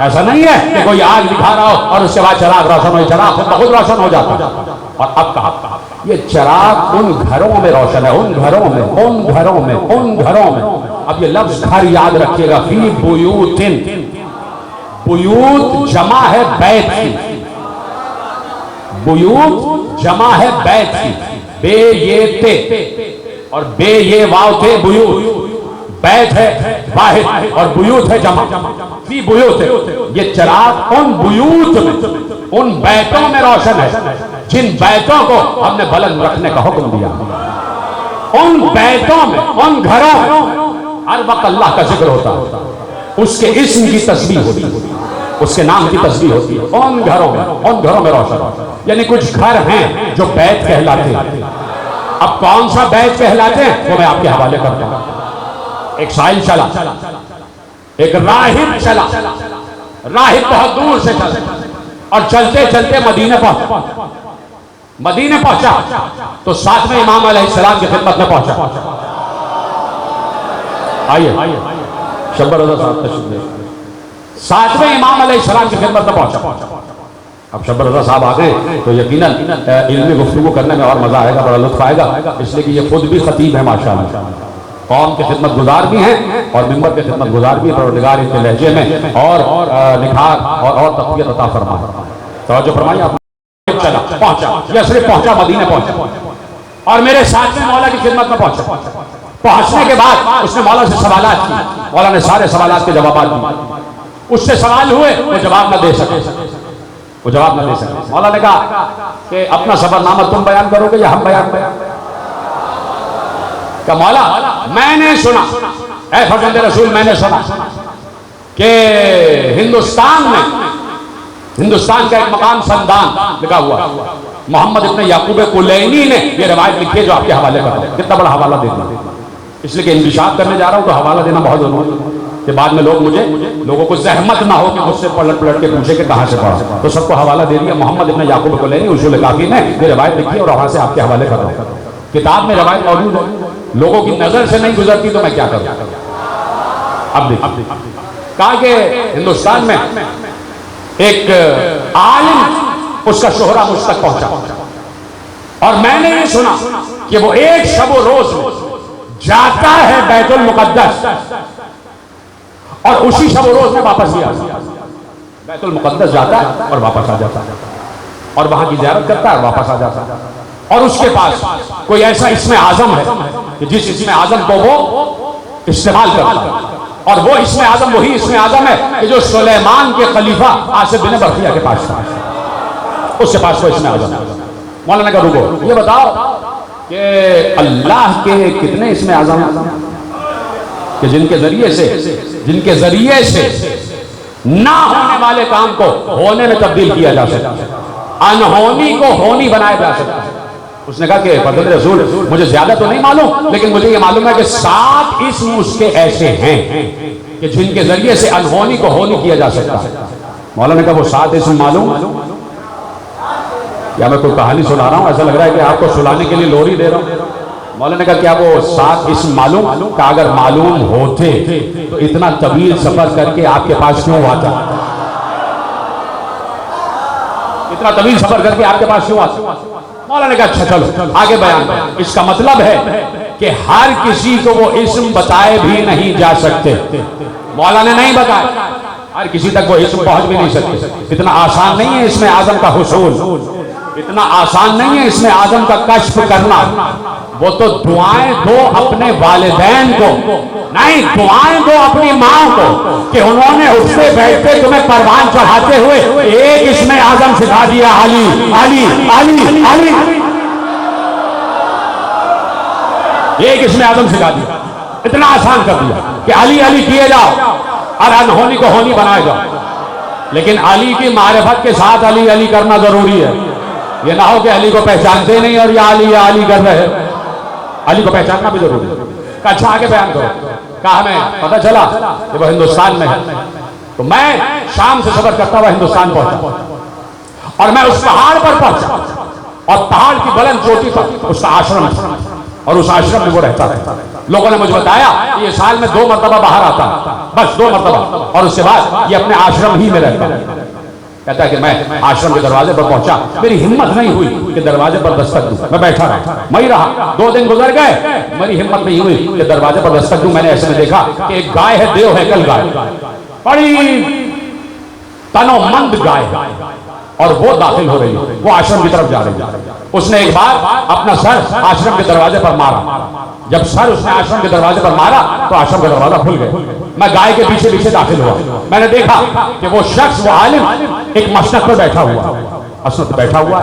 ऐसा नहीं है कि कोई आग दिखा रहा हो और उसके बाद चिराग रोशन हो, चिराग खुद बहुत रोशन हो जाता है। और अब कहा ये चिराग उन घरों में रोशन है, उन घरों में, उन घरों में, उन घरों में। अब ये लफ्ज घर याद रखिएगा, फी बुयूतिन। बुयूत जमा है बैत की, बुयूत जमा है बैत की। बे ये ते और बे ये वाव थे बुयूत, बैत है वाहिद और बुयूत है जमा। फी बुयूत है, ये चिराग उन बुयूत में, उन बैतों में रोशन है जिन बैतों को हमने बुलंद रखने का हुक्म दिया। उन बैतों में, उन घरों में हर वक्त अल्लाह का जिक्र होता है, उसके इस्म की तस्बीह होती है, उसके नाम की तस्बीह होती है। उन घरों में, उन घरों में रोशन। यानी कुछ घर हैं जो बैत कहलाते हैं। अब कौन सा बैत कहलाते हैं वो मैं आपके हवाले करता हूं। एक साइल चला, एक राहिब चला, राहिब बहुत दूर से चला और चलते चलते मदीने पहुंचा। मदीने पहुंचा तो सातवें इमाम अलैहिस्सलाम की खिदमत में पहुंचा। आइए शब्बर रज़ा साहब तशरीफ। सातवें इमाम अलैहिस्सलाम की खिदमत में पहुंचा। अब शब्बर रज़ा साहब आ गए तो यकीनन इल्मी गुफ्तगू करने में और मजा आएगा, बड़ा लुत्फ आएगा, इसलिए कि ये खुद भी खतीब है माशाअल्लाह, कौम के खिदमत गुजार भी हैं और मिंबर के खिदमत गुजार भी हैं। परवरदिगार इनके लहजे में और निखार और तक़वियत अता फरमाए। तवज्जो फरमाइए। आप चला, पहुंचा, यस्रिब पहुंचा, मदीने पहुंचा और मेरे साथ में मौला की खिदमत में पहुंचा। पहुंचने के बाद उसने मौला से सवालात की, मौला ने सारे सवालात के जवाब दिए। उससे सवाल हुए, वो जवाब न दे सके, वो जवाब न दे सके। मौला ने कहा कि अपना सफरनामा तुम बयान करोगे या हम बयान करें? क्या मौला मैंने सुना, ऐ फर्जंदे रसूल मैंने सुना कि हिंदुस्तान का एक मकाम संदान लिखा हुआ, मोहम्मद इब्न याकूब कुलैनी ने ये रवायत लिखी है जो आपके हवाले कर रहा हूं। कितना बड़ा हवाला दे दिया, इसलिए कि इंकिशाफ करने जा रहा हूं तो हवाला देना बहुत जरूरी है कि बाद में लोगों को जहमत ना हो कि मुझसे पलट के पूछे कि कहां से पढ़ा। तो सबको हवाला दे दिया, मोहम्मद इब्न याकूब कुलैनी उसूल काफी ने ये रवायत लिखी और वहां से आपके हवाले कर रहा हूं। किताब में रवायत मौजूद है, लोगों की नजर से नहीं गुजरती तो मैं क्या करूं। अब देखिए, कहा कि हिंदुस्तान में एक आलिम, उसका शोहरा मुझ तक पहुंचा और मैंने ये सुना कि वो एक शब रोज जाता है बैतुल मुकद्दस और उसी शब रोज में वापस भी आता है। बैतुल मुकद्दस जाता है और वापस आ जाता है और वहां की ज़ियारत करता है और वापस आ जाता है। और उसके पास कोई ऐसा इसमें आजम है कि जिस इसमें आजम को वो इस्तेमाल करता है और वो इसमें आजम वही इसमें आजम है कि जो सुलेमान के खलीफा आसिफ बिन बरखिया के पास था, उसके पास वो इसमें आजम। मौलाना का रुको, ये बताओ कि अल्लाह के कितने इसमें आजम कि जिनके जरिए से ना होने वाले काम को होने में तब्दील किया जा सकता है, अनहोनी को होनी बनाया जा सकता है। उसने कहा कि फजल रसूल मुझे ज्यादा तो नहीं मालूम, लेकिन मुझे ये मालूम है कि 7 इस्म उसके ऐसे हैं कि जिनके जरिए से अनहोनी को होनी किया जा सकता है। मौलाना ने कहा वो 7 इस्म मालूम? या मैं कोई कहानी सुना रहा हूं? ऐसा लग रहा है कि आपको सुनाने के लिए लोरी दे रहा हूं। मौलाना ने कहा क्या वो 7 इस्म मालूम? का अगर मालूम होते तो इतना तवील सफर करके आपके पास क्यों आता? इतना तवील सफर करके आपके पास क्यों आता? मौलाना ने कहा अच्छा चलो आगे बयान करो। इसका मतलब है कि हर किसी को वो इस्म बताए भी नहीं जा सकते। मौलाना ने नहीं बताया, हर किसी तक वो इस्म पहुंच भी नहीं सकते। इतना आसान नहीं है इसमें आजम का हुसूल, इतना आसान नहीं है इसमें आजम का कश्फ करना। वो तो दुआएं दो अपने वालिदैन को, नहीं दुआएं दो अपनी माँ को कि उन्होंने उठते बैठते तुम्हें परवान चढ़ाते हुए एक इसमें आजम सिखा दिया, अली अली अली अली, एक इसमें आजम सिखा दिया। इतना आसान कर दिया कि अली अली किए जाओ और अनहोनी को होनी बनाए जाओ। लेकिन अली की मारिफत के साथ अली अली करना जरूरी है। ये ना हो कि अली को पहचानते नहीं और या अली कर रहे हैं। अली को पहचानना भी जरूरी है। अच्छा आगे बयान करो। कहा हमें पता चला कि वो हिंदुस्तान में है। तो मैं शाम से सफर करता हुआ हिंदुस्तान पहुंचा और मैं उस पहाड़ पर पहुंचा और पहाड़ की बुलंद चोटी पर उसका आश्रम था और उस आश्रम में वो रहता था। लोगों ने मुझे बताया कि ये साल में 2 मरतबा बाहर आता, बस 2 मरतबा, और उसके बाद ये अपने आश्रम ही में रहता। कहता है कि मैं आश्रम के दरवाजे पर पहुंचा, मेरी हिम्मत नहीं हुई कि दरवाजे पर दस्तक दूं। मैं बैठा रहा, मैं ही रहा। 2 दिन गुजर गए, मेरी हिम्मत नहीं हुई कि दरवाजे पर दस्तक दूं। मैंने ऐसे में देखा कि एक गाय है, देव है कल गाय, बड़ी तनोमंद गाय और वो दाखिल हो रही है, वो आश्रम की तरफ जा रही है। उसने एक बार अपना सर आश्रम के दरवाजे पर मारा। जब सर उसने आश्रम के दरवाजे पर मारा तो आश्रम का दरवाजा खुल गया। मैं गाय के पीछे पीछे दाखिल हुआ। मैंने देखा कि वो शख्स, वो आलिम एक मसनद पर बैठा हुआ, मसनद पर बैठा हुआ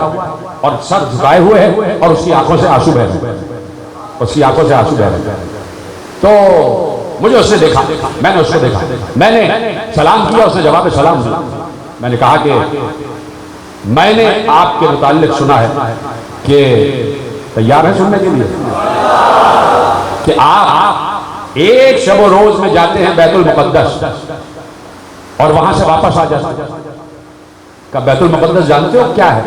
और सर झुकाए हुए है और उसकी आंखों से आंसू बह रहे, उसकी आंखों से आंसू बह रहे। तो मुझे उसने देखा, मैंने उसको देखा, मैंने सलाम किया, उसने जवाब में सलाम दिया। मैंने कहा कि मैंने आपके मुताल्लिक सुना है कि तैयार है सुनने के लिए कि आप एक शब रोज में जाते हैं बैतुल मुकद्दस और वहां से वापस आ जाते हैं। क्या बैतुल मुकद्दस जानते हो क्या है?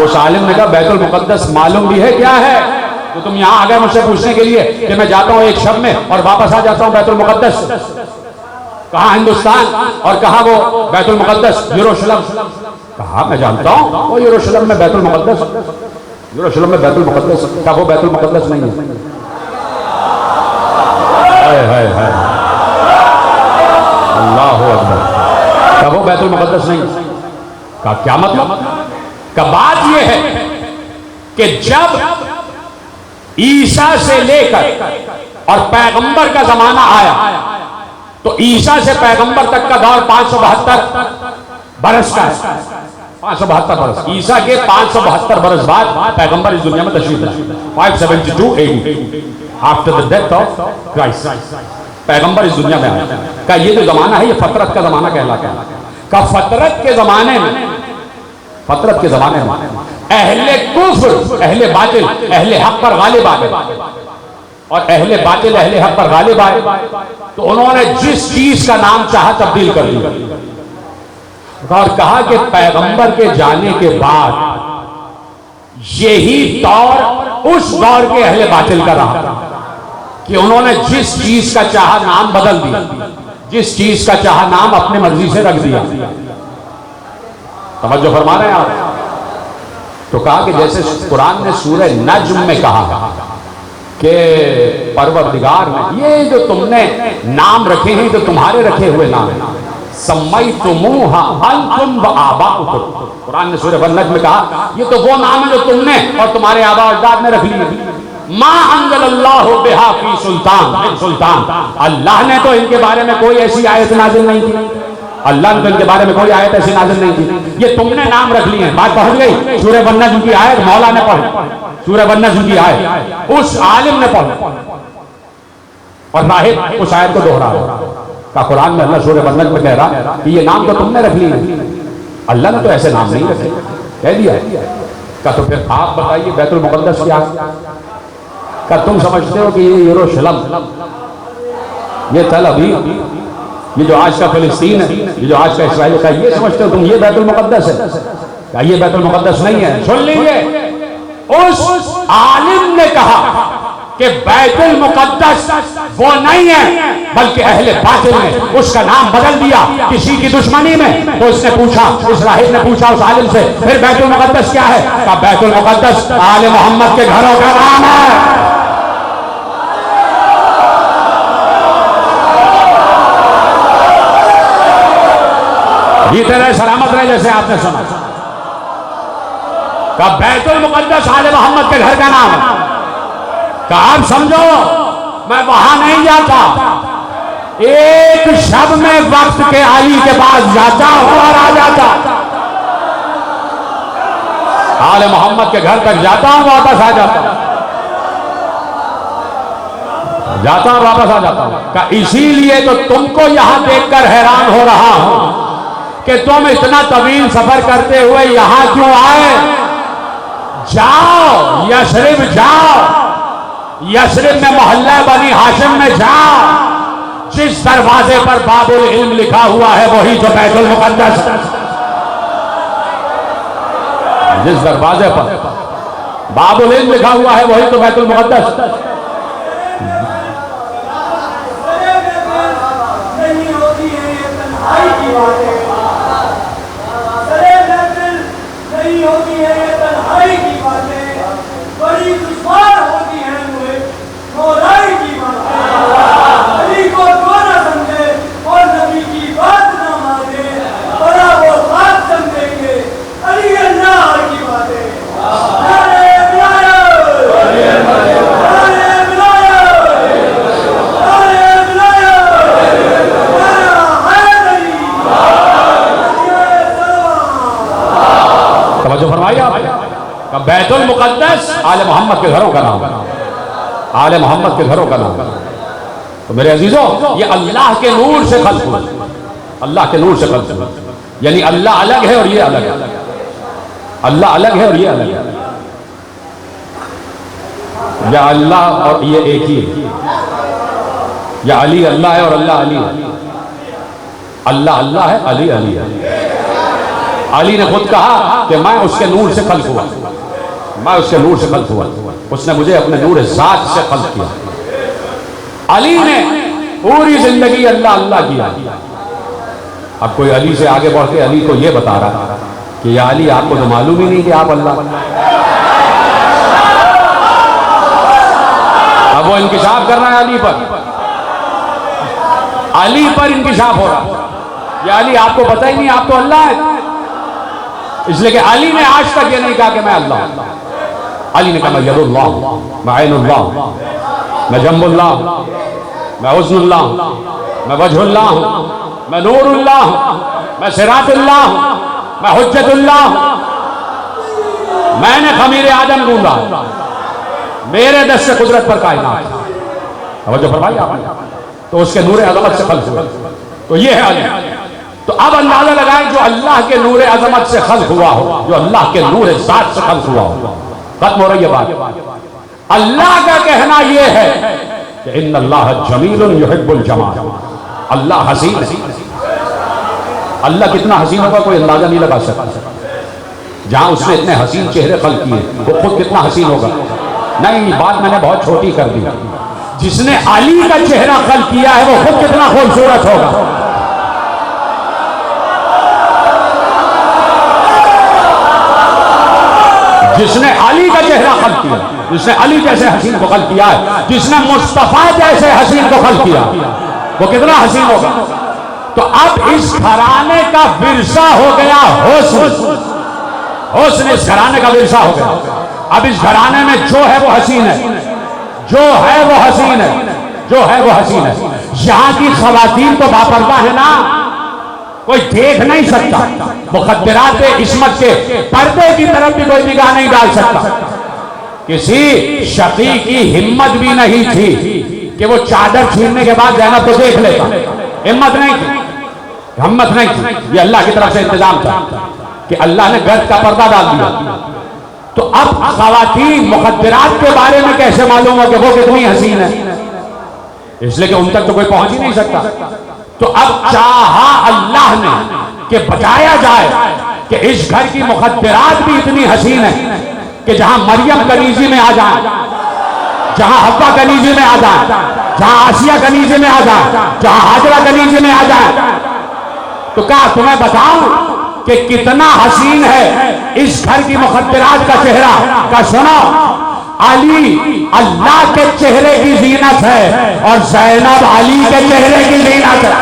उस आलिम ने कहा बैतुल मुकद्दस मालूम भी है क्या है? तो तुम यहां आ गए मुझसे पूछने के लिए कि मैं जाता हूं एक शब में और वापस आ जाता हूं बैतुल मुकद्दस। कहा हिंदुस्तान और कहा वो बैतुल मुकद्दस यरूशलेम। कहा मैं जानता हूं वो यरूशलेम में बैतुल मुकद्दस, यरूशलेम में बैतुल मुकद्दस। क्या वो बैतुल मुकद्दस नहीं है? है अल्लाहु अकबर। क्या वो बैतुल मुकद्दस नहीं है? का क्या मतलब? का बात ये है कि जब ईसा से लेकर और पैगंबर का जमाना आया तो ईसा से पैगंबर तक का दौर 572 बरस का है। 572 बरस। ईसा के 572 बरस बाद पैगंबर इस दुनिया में तशरीफ लाए। 572 AD after the death of Christ पैगंबर इस दुनिया में आए। का ये जो जमाना है ये फतरत का जमाना कहलाता है। का फतरत के जमाने में, फतरत के जमाने में अहले कुफ्र, अहले बातिल, अहले हक पर गालिब आ गए और अहले बातिल अहले हक पर गालिब आए तो उन्होंने जिस चीज का नाम चाहा तब्दील कर दिया और कहा कि पैगंबर के जाने के बाद यही दौर उस दौर के अहले बातिल का रहा कि उन्होंने जिस चीज का चाहा नाम बदल दिया, जिस चीज का चाहा नाम अपने मर्जी से रख दिया। तवज्जो फरमा रहे हैं आप? तो कहा कि जैसे कुरान ने सूरह नज्म में कहा कि परवरदिगार ने ये जो तुमने नाम रखे हैं तो तुम्हारे रखे हुए नाम है, सम्मयतुमूहा अंतुम व आबाउकुम। कुरान ने सूरह नज्म में कहा ये तो वो नाम है जो तुमने और तुम्हारे आबा अजदाद ने रख लिए। मा अंज़लल्लाहु बिहा फी सुल्तान, सुल्तान अल्लाह ने तो इनके बारे में कोई ऐसी आयत नाजिल नहीं की, अल्लाह ने तो इनके बारे में कोई आयत ऐसी नाजिल नहीं की, ये तुमने नाम रख लिए हैं। बात पहुंच गई। सूरह नज्म की आयत मौला ने पढ़ी, सूरह नज्म की आयत उस आलिम ने पढ़ी और राहिब उस आयत को दोहरा रहा का कुरान में अल्लाह सूरह नज्म में कह रहा कि ये नाम तो तुमने रख लिए हैं, अल्लाह ने तो ऐसे नाम नहीं रखे। कह दिया का तो फिर आप बताइए बैतुल मुक़द्दस क्या है? का तुम समझते हो कि ये यरूशलेम, ये तल अवीव, ये जो आज का फिलिस्तीन है, ये जो आज का इसराइल का, ये समझते हो तुम ये बैतुल मुक़द्दस है? क्या ये बैतुल मुक़द्दस नहीं है? सुन लीजिए, उस आलिम ने कहा कि बैतुल मुक़द्दस वो नहीं है, बल्कि अहले बातिल ने उसका नाम बदल दिया किसी की दुश्मनी में। तो उसने पूछा, इस राहिब ने पूछा उस आलिम से, फिर बैतुल मुक़द्दस क्या है? कहा बैतुल मुक़द्दस आले मोहम्मद के घरों का नाम है। जीते रहे सलामत रहे, जैसे आपने सुना। कहा बैतुल मुक़द्दस आले मोहम्मद के घर का नाम है। कहा आप समझो, मैं वहां नहीं जाता, एक शब में वक्त के अली के पास जाता और आ जाता, आले मोहम्मद के घर तक जाता हूं, वापस आ जाता हूं, जाता और वापस आ जाता हूं। कहा इसीलिए तो तुमको यहां देखकर हैरान हो रहा हूं कि तुम इतना तवील सफर करते हुए यहां क्यों आए। जाओ यशरिब जाओ, यशरिब में मोहल्ला बनी हाशिम में जाओ, जिस दरवाजे पर बाबुल इल्म लिखा हुआ है वही तो बैतुल मुक़द्दस है। जिस दरवाजे पर बाबुल इल्म लिखा हुआ है वही तो बैतुल मुक़द्दस है। बैतुल मुक़द्दस आले मोहम्मद के घरों का नाम, आले मोहम्मद के घरों का नाम। तो मेरे अजीजों, ये अल्लाह के नूर से खल्क़ हुआ, अल्लाह के नूर से खल्क़ हुआ। यानी अल्लाह अलग है और ये अलग है, अल्लाह अलग है और ये अलग है, या अल्लाह और ये एक ही है, या अली अल्लाह है और अल्लाह अली है। अल्लाह अल्लाह है, अली अली है। अली ने खुद कहा कि मैं उसके नूर से खल्क़ हुआ, मैं उसके नूर से खल्क़ हुआ, उसने मुझे अपने नूर ज़ात से खल्क़ किया। अली ने पूरी जिंदगी अल्लाह अल्लाह किया। अब कोई अली से आगे बढ़ के अली को यह बता रहा कि या अली आपको तो मालूम ही नहीं कि आप अल्लाह। अब वो इंकिशाफ कर रहा है अली पर, अली पर इंकिशाफ हो रहा, या अली आपको पता ही नहीं आप तो अल्लाह है। इसलिए कि अली ने आज तक ये नहीं कहा कि मैं अल्लाह हूं। अली ने कहा मैं यदुल्लाह, मैं ऐनुल्लाह, मैं जम्बुल्लाह, मैं हुस्नुल्लाह, मैं वजहुल्लाह, मैं नूरुल्लाह, मैं सिरातुल्लाह, मैं हुज्जतुल्लाह, मैंने खमीर आदम गूंदा, मेरे दस्त से कुदरत पर कायनात। तवज्जो फरमाइए आपने, तो उसके नूर अज़मत से खल्क़ हुआ। तो ये है अली। तो अब अंदाजा लगाएं, जो अल्लाह के नूर अज़मत से खल्क़ हुआ हो, जो अल्लाह के नूर ज़ात से खल्क़ हुआ हो, खत्म हो रही है बात। अल्लाह का कहना यह है कि इन्नल्लाह जमीलुन युहिब्बुल जमाल, अल्लाह हसीन है। अल्लाह कितना हसीन होगा कोई अंदाजा नहीं लगा सकता। जहां उसने इतने हसीन चेहरे खल्क़ किए, वो खुद कितना हसीन होगा। नहीं, बात मैंने बहुत छोटी कर दी। जिसने अली का चेहरा खल्क़ किया है वो खुद कितना खूबसूरत होगा। जिसने अली का चेहरा खल्क़ किया, जिसने अली जैसे हसीन को खल्क़ किया है, जिसने मुस्तफा जैसे हसीन को खल्क़ किया, वो कितना हसीन होगा। तो अब इस घराने का विरसा हो गया हुस्न, हुस्न इस घराने का विरसा हो गया। अब इस घराने में जो है वो हसीन है, जो है वो हसीन है, जो है वो हसीन है। यहाँ की ख़वातीन तो बापर्दा है ना, कोई देख नहीं सकता। मुखद्दरात इस्मत के पर्दे की तरफ भी कोई निगाह नहीं डाल सकता। किसी शकी की हिम्मत भी नहीं थी कि वो चादर छीनने के बाद ज़ैनब को देख लेता, हिम्मत नहीं थी, हिम्मत नहीं थी। ये अल्लाह की तरफ से इंतजाम था कि अल्लाह ने गर्द का पर्दा डाल दिया। तो अब खवातीन मुखद्दरात के बारे में कैसे मालूम हो कि वो कितनी हसीन है? इसलिए कि उन तक तो कोई पहुंच ही नहीं सकता। तो अब चाहा अल्लाह ने कि बचाया जाए कि इस घर की मुखद्दरात भी इतनी हसीन है कि जहां मरियम कनीजी में आ जाए, जहां हव्वा कनीजी में आ जाए, जहां आसिया कनीजी में आ जाए, जहां हाजरा कनीजी में आ जाए। तो क्या तुम्हें बताऊं कि कितना हसीन है इस घर की मुखद्दरात का चेहरा? का सुनो, अली अल्लाह के चेहरे की जीनत है और ज़ैनब अली के चेहरे की जीनत है।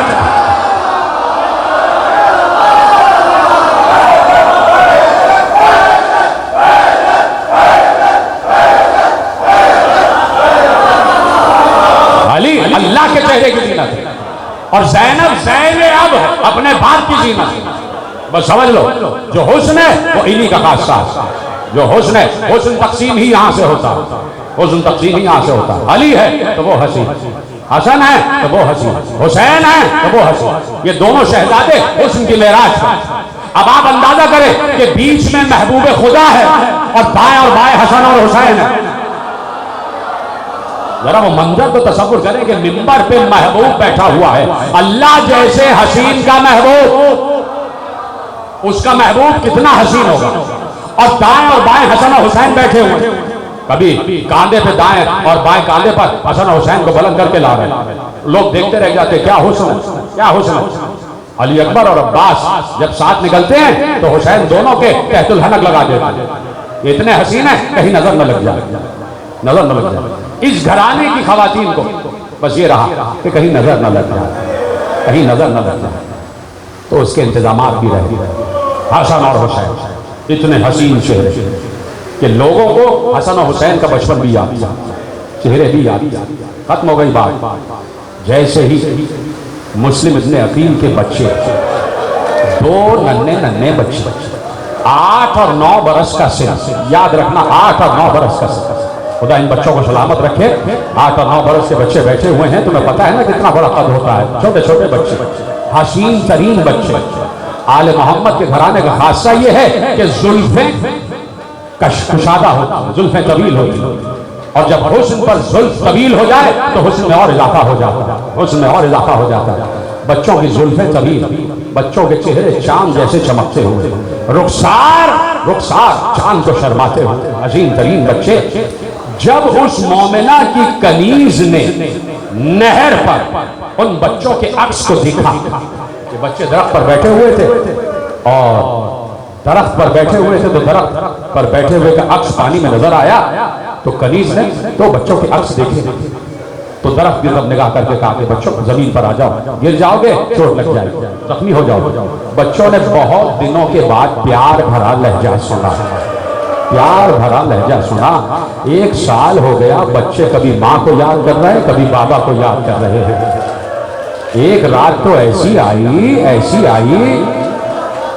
अली अल्लाह के चेहरे की जीनत है और ज़ैनब ज़ैनब अपने बाप की जीनत। बस समझ लो, जो हुस्न है वो इन्हीं का खासा है। जो हुस्न है, हुस्न तकसीम ही यहां से होता है, हुस्न तकसीम ही यहां से होता है। अली है तो वो हसीन, हसन है तो वो हसीन, हुसैन है तो वो हसीन। ये दोनों शहजादे हुस्न की मेराज है। अब आप अंदाजा करें कि बीच में महबूब खुदा है और दाएं और बाएं हसन और हुसैन है। जरा वो मंजर तो तसव्वुर करें कि मिंबर पे महबूब बैठा हुआ है, अल्लाह जैसे हसीन का महबूब, उसका महबूब कितना हसीन होगा, और दाएं और बाएं हसन और हुसैन बैठे हुए। कभी कांधे पे दाएं और बाएं कांधे पर हसन और हुसैन को बुलंद करके ला रहे, लोग देखते रह जाते, क्या हुस्न, क्या हुस्न। अली अकबर और अब्बास जब साथ निकलते हैं तो हुसैन दोनों के तहतुल हनक लगा देते। इतने हसीन है कहीं नजर न लग जाए, नजर न लग जाए। इस घराने की खवातीन को बस ये रहा कि कहीं नजर न लग जाए, कहीं नजर न लग जाए। तो उसके इंतजामात भी रहे। हसन और हुसैन इतने हसीन चेहरे कि लोगों को हसन और हुसैन का बचपन भी याद, चेहरे भी याद। खत्म हो गई बात। जैसे ही मुस्लिम इब्ने अकील के बच्चे, दो नन्हे नन्हे बच्चे, 8 और 9 बरस का सिर, याद रखना 8 और 9 बरस का सिर। खुदा इन बच्चों को सलामत रखे। 8 और 9 बरस के बच्चे बैठे हुए हैं। तुम्हें पता है ना कितना बड़ा कद होता है। छोटे छोटे बच्चे, हसीन तरीन बच्चे। आले मोहम्मद के घराने का खासा ये है कि जुल्फें कुशादा होती, जुल्फें तवील होती, और जब हुस्न पर जुल्फ तवील हो जाए तो हुस्न में और इजाफा हो जाता है, हुस्न में और इजाफा हो जाता है। बच्चों की जुल्फें तवील, बच्चों के चेहरे चांद जैसे चमकते हुए, रुखसार रुखसार चांद को शर्माते हुए अजीम तरीन बच्चे। जब उस मोमिना की कनीज ने नहर पर उन बच्चों के अक्स को देखा, कि बच्चे दरख्त पर बैठे हुए थे और दरख्त पर बैठे हुए थे, तो दरख्त पर बैठे हुए का अक्स पानी में नजर आया, तो कनीज ने तो बच्चों के अक्स देखे, तो दरख्त की तरफ निगाह करके कहा कि बच्चों जमीन पर आ जाओ, गिर जाओगे, चोट लग जाएगी, जख्मी हो जाओगे। बच्चों ने बहुत दिनों के बाद प्यार भरा लहजा सुना, प्यार भरा लहजा सुना। 1 साल हो गया, बच्चे कभी माँ को याद कर रहे हैं, कभी बाबा को याद कर रहे हैं। एक रात तो ऐसी आई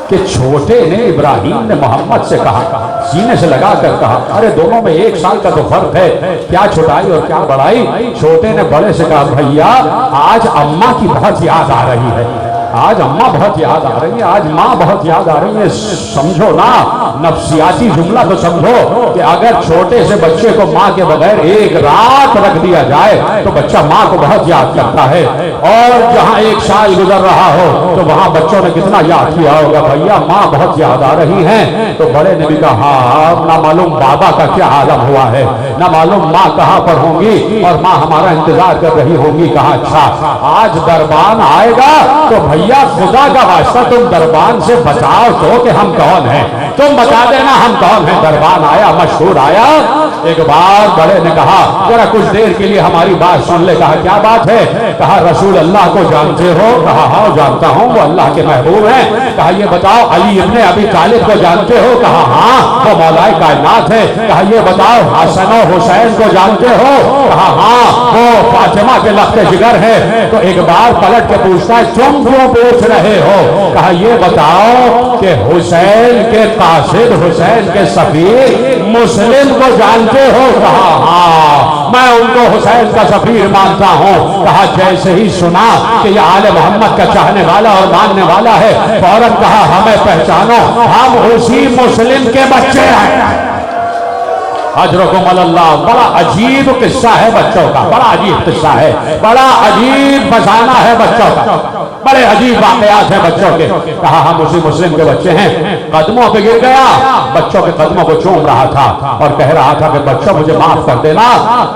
कि छोटे ने, इब्राहिम ने मोहम्मद से कहा, सीने से लगा कर कहा, अरे दोनों में 1 साल का तो फर्क है, क्या छोटाई और क्या बड़ाई। छोटे ने बड़े से कहा, भैया आज अम्मा की बहुत याद आ रही है, आज अम्मा बहुत याद आ रही है, आज माँ बहुत याद आ रही है। समझो ना, नफ्सियाती जुमला तो समझो कि अगर छोटे से बच्चे को माँ के बगैर 1 रात रख दिया जाए तो बच्चा माँ को बहुत याद करता है। और जहाँ 1 साल गुजर रहा हो तो वहां बच्चों ने कितना याद किया होगा, भैया माँ बहुत याद आ रही है। तो बड़े ने भी कहा, हाँ, ना मालूम बाबा का क्या आलम हुआ है, ना मालूम माँ कहाँ पर होंगी और माँ हमारा इंतजार कर रही होंगी। कहा, अच्छा आज दरबान आएगा तो भैया खुदा का वास्ता तुम दरबान से बचाओ तो कि हम कौन हैं, तुम बता देना हम कौन हैं। दरबान आया, मशहूर आया। एक बार बड़े ने कहा, जरा कुछ देर के लिए हमारी बात सुन ले। कहा, क्या बात है। कहा, रसूल अल्लाह को जानते हो। कहा, हाँ जानता हूँ, वो अल्लाह के महबूब हैं। कहा, ये बताओ अली इब्ने अबी तालिब को जानते हो। कहा, हाँ वो मौलाए कायनात है। कहा, ये बताओ हसन और हुसैन को जानते हो। कहा, हाँ वो फातिमा के लफ्ते जिगर है। तो एक बार पलट के पूछता है, तुम क्यों पूछ रहे हो। कहा, ये बताओ कि हुसैन के कासिद, हुसैन के सफीर मुस्लिम को जानते हो। कहा, हाँ मैं उनको हुसैन का सफीर मानता हूँ। कहा, जैसे ही सुना कि ये आले मोहम्मद का चाहने वाला और मानने वाला है, फौरन कहा, हमें पहचानो, हम उसी मुस्लिम के बच्चे हैं। अजरकुम अल्लाह। बड़ा अजीब किस्सा है बच्चों का, बड़ा अजीब किस्सा है, बड़ा अजीब फसाना है बच्चों का, बड़े अजीब वाकयात हैं बच्चों के। कहा हम उसी मुस्लिम के बच्चे हैं, कदमों पे गिर गया, बच्चों के कदमों को चूम रहा था और कह रहा था कि बच्चों मुझे माफ कर देना,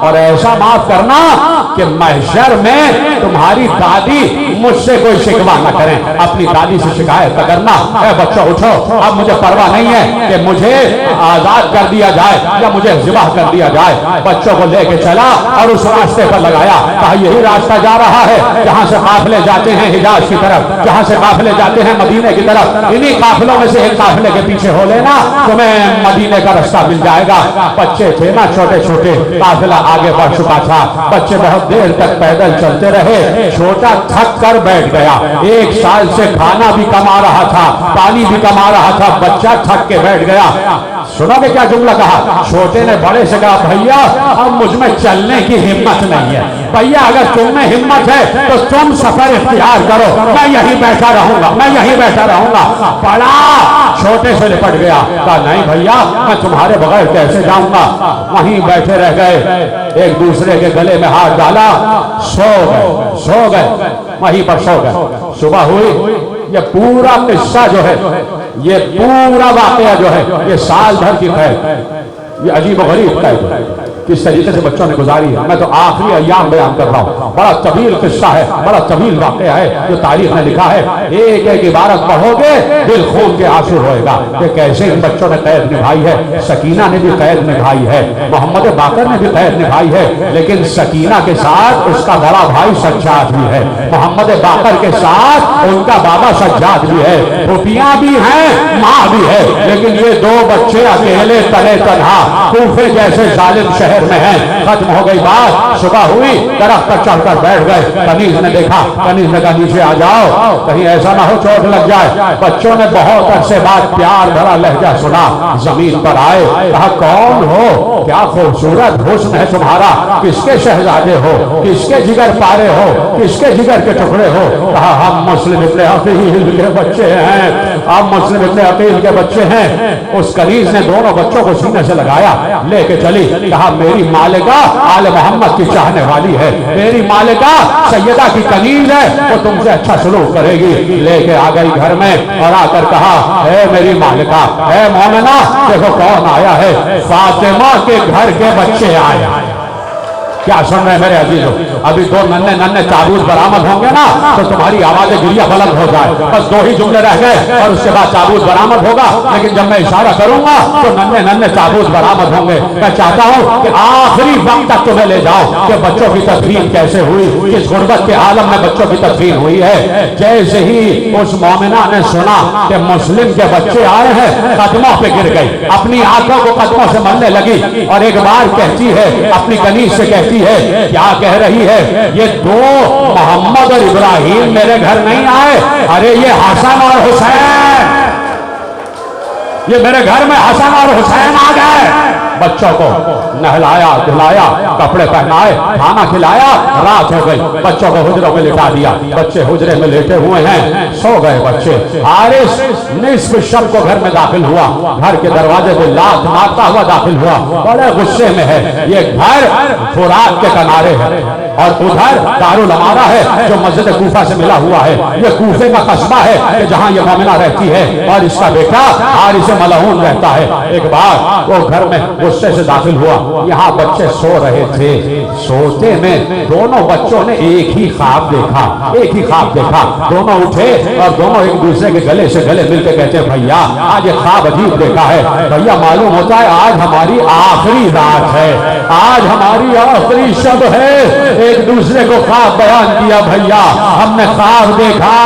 और ऐसा माफ करना कि महशर में तुम्हारी दादी मुझसे कोई शिकवा न करें, अपनी दादी से शिकायत करना। बच्चों उठो, अब मुझे परवाह नहीं है कि मुझे आजाद कर दिया जाए या मुझे जिबाह कर दिया जाए। बच्चों को लेके चला और उस रास्ते पर लगाया, कहा यही रास्ता जा रहा है जहां से काफिले जाते हैं हिजाज की तरफ, जहां से काफिले जाते हैं मदीने की तरफ, इन्हीं काफिलों में से एक काफिले के पीछे हो लेना, तुम्हें मदीने का रास्ता मिल जाएगा। बच्चे थे ना छोटे छोटे, काफिला आगे बढ़ चुका था, बच्चे बहुत देर तक पैदल चलते रहे, छोटा थक कर बैठ गया, 1 साल से खाना भी कमा रहा था, पानी भी कमा रहा था, बच्चा थक के बैठ गया। सुनोगे क्या जुमला कहा? छोटे ने बड़े से कहा भैया अब मुझ में चलने की हिम्मत नहीं है, भैया अगर तुम में हिम्मत है तो तुम सफर इख्तियार करो, मैं यहीं बैठा रहूंगा, मैं यहीं बैठा रहूंगा। बड़ा छोटे से निपट गया, कहा नहीं भैया मैं तुम्हारे बगैर कैसे जाऊंगा। वहीं बैठे रह गए, एक दूसरे के गले में हाथ डाला, सो गए, वहीं पर सो गए। सुबह हुई, ये पूरा किस्सा जो है, ये पूरा वाकया जो है, ये साल भर की खैर, ये अजीब गरीब खैर किस तरीके से बच्चों ने गुजारी है, मैं तो आखिरी अय्याम बयान कर रहा हूँ। बड़ा तवील किस्सा है, बड़ा तवील वाकया है जो तारीख ने लिखा है। एक एक इबारत पढ़ोगे दिल खून के आंसू होएगा कि कैसे इन बच्चों ने कैद निभाई है। सकीना ने भी कैद निभाई है, मोहम्मद बाकर ने भी कैद निभाई है, लेकिन सकीना के साथ उसका बड़ा भाई सज्जाद भी है, मोहम्मद बाकर के साथ उनका बाबा सज्जाद भी है, रुपिया भी है, माँ भी है, लेकिन ये 2 बच्चे अकेले तले तनहा कूफे जैसे जालिम शहर में है। खत्म हो गई बात, सुबह हुई, दरख्त पर चढ़कर बैठ गए। कनीज ने देखा, कनीज ने कहा नीचे आ जाओ, कहीं ऐसा ना हो चोट लग जाए। बच्चों ने बहुत अरसे बाद प्यार भरा लहजा सुना, जमीन पर आए, कहा कौन हो, क्या खूबसूरत हुस्न है तुम्हारा, किसके शहजादे हो, किसके जिगर पारे हो, किसके जिगर के टुकड़े हो। कहा हम मुस्लिम इब्ने अकील के बच्चे हैं, हम मुस्लिम इब्ने अकील के बच्चे हैं। उस कनीज ने दोनों बच्चों को सीने से लगाया, लेके चली, कहा मेरी मालिका आले मोहम्मद की चाहने वाली है, मेरी मालिका सैयदा की कनीज है, वो तुमसे अच्छा सलूक करेगी। लेके आ गई घर में और आकर कहा है मेरी मालिका, है मोमिना देखो कौन आया है, फातिमा के घर के बच्चे आए। क्या सुन रहे हैं मेरे अजीजों? अभी 2 नन्हे नन्हे ताबूत बरामद होंगे ना तो तुम्हारी आवाजें गिरिया बुलंद हो जाए। बस 2 ही जुमले रह गए और उसके बाद ताबूत बरामद होगा, लेकिन जब मैं इशारा करूंगा तो नन्हे नन्हे ताबूत बरामद होंगे। मैं चाहता हूं कि आखिरी वक्त तक तुम्हें ले जाओ कि बच्चों की तदफीन कैसे हुई, किस गुर्बत के आलम में बच्चों की तदफीन हुई है। जैसे ही उस मोमिना ने सुना कि मुस्लिम के बच्चे आए हैं, कदमों पे गिर गई, अपनी आंखों को कदमों से मलने लगी और एक बार कहती है, अपनी कनीज से कहती है, क्या कह रही है, ये 2 मोहम्मद और इब्राहिम मेरे घर नहीं आए, अरे ये हसन और हुसैन, ये मेरे घर में हसन और हुसैन आ गए। बच्चों को नहलाया धुलाया, कपड़े पहनाए, खाना खिलाया, रात हो गई, बच्चों को हुजरों में लिटा दिया। बच्चे हुजरे में लेटे हुए हैं, सो गए बच्चे। हारिस निस्फ शब को घर में दाखिल हुआ, घर के दरवाजे पे लात मारता हुआ दाखिल हुआ, बड़े गुस्से में है। ये घर फुरात के किनारे है और उधर दारुल अमारा है जो मस्जिद कूफा से मिला हुआ है। ये कूफे का कस्बा है जहां ये मोमिना रहती है और इसका बेटा हारिस मलऊन रहता है। एक बार वो घर में गुस्से से दाखिल हुआ, यहाँ बच्चे सो रहे थे, सोते में दोनों बच्चों ने एक ही ख्वाब देखा, एक ही ख्वाब देखा। दोनों उठे और दोनों एक दूसरे के गले से गले मिलकर कहते हैं भैया आज ये ख्वाब अजीब देखा है। भैया मालूम होता है आज हमारी आखिरी रात है, आज हमारी आखिरी शब है। एक दूसरे को ख्वाब बयान किया, भैया हमने ख्वाब देखा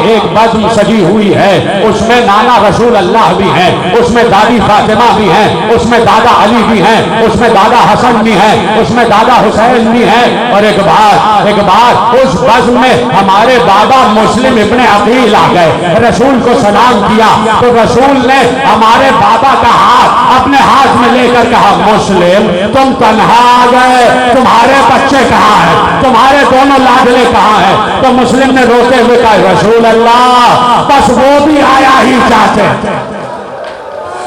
एक बज़्म सजी हुई है, उसमें नाना रसूल अल्लाह भी हैं, उसमें दादी फातिमा भी हैं, उसमें दादा अली भी हैं, उसमें दादा हसन भी हैं, उसमें दादा हुसैन भी हैं। और एक बार उस बज़्म में हमारे बाबा मुस्लिम इब्ने अकील आ गए, रसूल को सलाम किया तो रसूल ने हमारे बाबा का हाथ अपने हाथ में लेकर कहा मुस्लिम तुम तन्हा आ गए, तुम्हारे बच्चे कहाँ हैं, तुम्हारे दोनों लाडले कहाँ हैं। तो मुस्लिम ने रोते हुए कहा रसूल अल्लाह बस वो भी आया ही चाहते,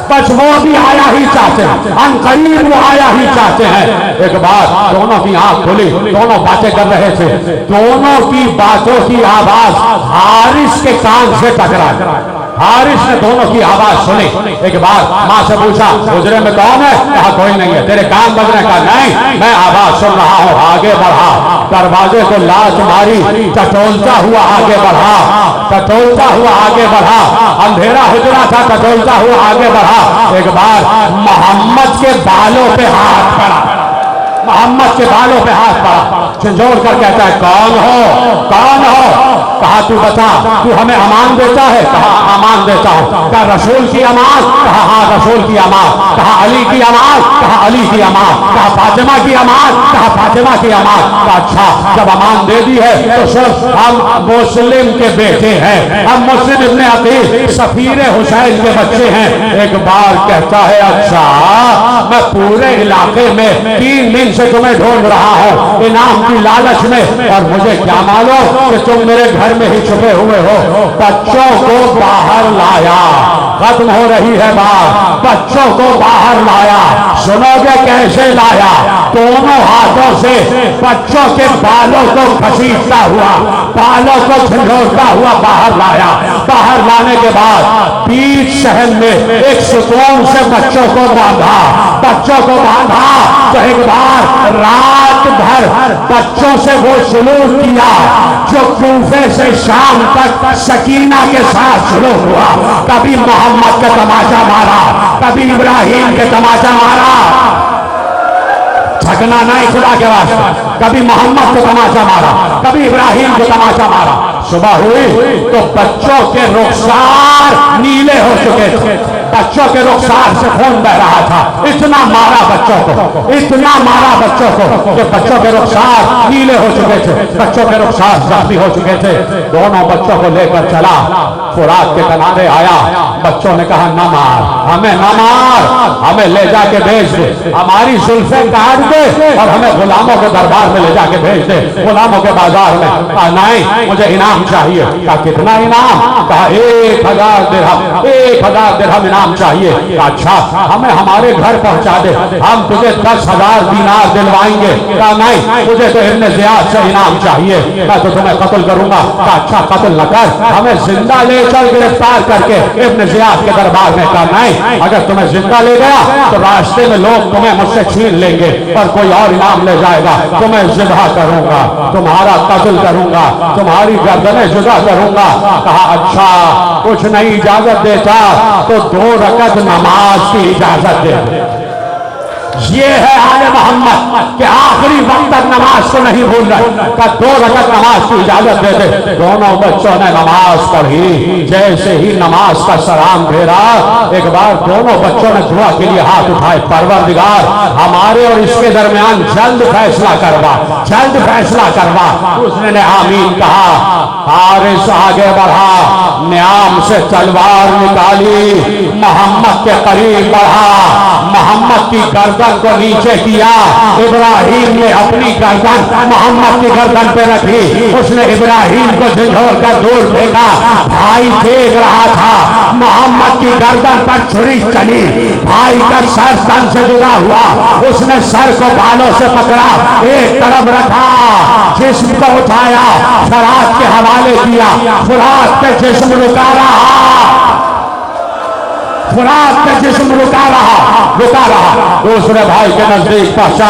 बस वो भी आया ही चाहते हैं, हम करीब वो आया ही चाहते हैं। एक बार दोनों की आंख खुली, दोनों बातें कर रहे थे, दोनों की बातों की आवाज हारिस के कान से टकरा। हारिस ने दोनों की आवाज सुनी। एक बार माँ से पूछा, गुजरे में कौन है? कहा कोई नहीं है। तेरे कान बज रहे? कहा नहीं, मैं आवाज सुन रहा हूँ। आगे बढ़ा, दरवाजे को लात मारी, टटोलता हुआ आगे बढ़ा, टटोलता हुआ आगे बढ़ा। अंधेरा हुजरा था, टटोलता हुआ आगे बढ़ा। एक बार मोहम्मद के बालों पे हाथ पड़ा, मोहम्मद के बालों पे हाथ पड़ा, झंझोड़ कर कहता है, कौन हो, कौन हो? कहा तू बता, तू हमें अमान देता है? कहा अमान देता हूं। कहा रसूल की अमान? कहा हाँ रसूल की अमान। कहा अली की अमान? कहा अली की अमान। कहा फातिमा की अमान? कहा फातिमा की अमान। कहा अच्छा, जब अमान दे दी है तो सिर्फ हम मुस्लिम के बेटे हैं, हम मुस्लिम इब्ने अकील सफीर हुसैन के बच्चे हैं। एक बार कहता है, अच्छा मैं पूरे इलाके में 3 दिन से तुम्हें ढूंढ रहा हूं इनाम की लालच में, और मुझे क्या मालूम कि तुम मेरे घर में ही छुपे हुए हो। बच्चों को बाहर लाया, खत्म हो रही है बात, बच्चों को बाहर लाया। सुनोगे कैसे लाया? दोनों हाथों से बच्चों के बालों को घसीटता हुआ, बालों को झंझोड़ता हुआ बाहर लाया। बाहर लाने के बाद बीच शहर में एक सुकून से बच्चों को बांधा, बच्चों को बांधा। तो एक बार रात भर बच्चों से वो सलूक किया जो कूफे से शाम तक सकीना के साथ शुरू हुआ। कभी मोहम्मद का तमाचा मारा, कभी इब्राहिम के तमाचा मारा, झगना नहीं खुदा के वास्ते, कभी मोहम्मद को तमाचा मारा, कभी इब्राहिम को तमाचा मारा। सुबह हुई तो बच्चों के रुखसार नीले हो चुके थे, बच्चों के रुखसार से खून बह रहा था। इतना मारा बच्चों को, इतना मारा बच्चों को कि बच्चों के रुखसार नीले हो चुके थे, बच्चों के रुखसार जख्मी हो चुके थे। दोनों बच्चों को लेकर चला, फुरात के किनारे आया। बच्चों ने कहा न मार, हमें न मार, हमें ले जाके भेज दे, हमारी जुल्फे काट दे और हमें गुलामों के दरबार में ले जाके भेज दे, गुलामों के बाजार में। कहा नहीं, मुझे इनाम चाहिए। कहा कितना इनाम? कहा 1000 दिरहम, 1000 दिरहम इनाम चाहिए। अच्छा हमें हमारे घर पहुंचा दे, हम तुझे 10,000 दीनार दिलवाएंगे। कहा नहीं, मुझे तो इब्ने ज़ियाद से इनाम चाहिए, मैं तो तुम्हें कत्ल करूंगा। कहा अच्छा कत्ल न कर, हमें जिंदा ले चल गिरफ्तार करके इब्ने ज़ियाद के दरबार में। कहा नहीं, अगर तुम्हें जिंदा ले गया तो रास्ते में लोग तुम्हें मुझसे छीन लेंगे और कोई और इनाम ले जाएगा, तुम्हें ज़िबह करूंगा, तुम्हारा कत्ल करूंगा, तुम्हारी गर्दनें जुदा करूंगा। कहा अच्छा कुछ नहीं इजाजत देता तो 2 रकत नमाज की इजाजत दे। ये है आले मोहम्मद के आखिरी वक्त तक नमाज को नहीं भूल रहे। का 2 रकत नमाज की इजाजत दे दे। दोनों बच्चों ने नमाज पढ़ी। जैसे ही नमाज का सलाम फेरा, एक बार दोनों बच्चों ने दुआ के लिए हाथ उठाए, परवरदिगार हमारे और इसके दरमियान जल्द फैसला करवा, जल्द फैसला करवा। उसने ने आमीन कहा। हारिस आगे बढ़ा, न्याम से तलवार निकाली, मोहम्मद के करीब बढ़ा, मोहम्मद की गर्दन को नीचे किया। इब्राहिम ने अपनी गर्दन मोहम्मद की गर्दन पे रखी, उसने इब्राहिम को झंझोड़ कर दूर फेंका। भाई देख रहा था मोहम्मद की गर्दन पर छुरी चली, भाई का सर तन से जुड़ा हुआ, उसने सर को बालों से पकड़ा, एक तरफ रखा, जिस्म को उठाया, फुरात के हवाले किया। फुरात पे जिस्म रुका रहा, फुरात पे जिस्म रुका रहा, रुका रहा। दूसरे भाई के नजदीक पहुंचा,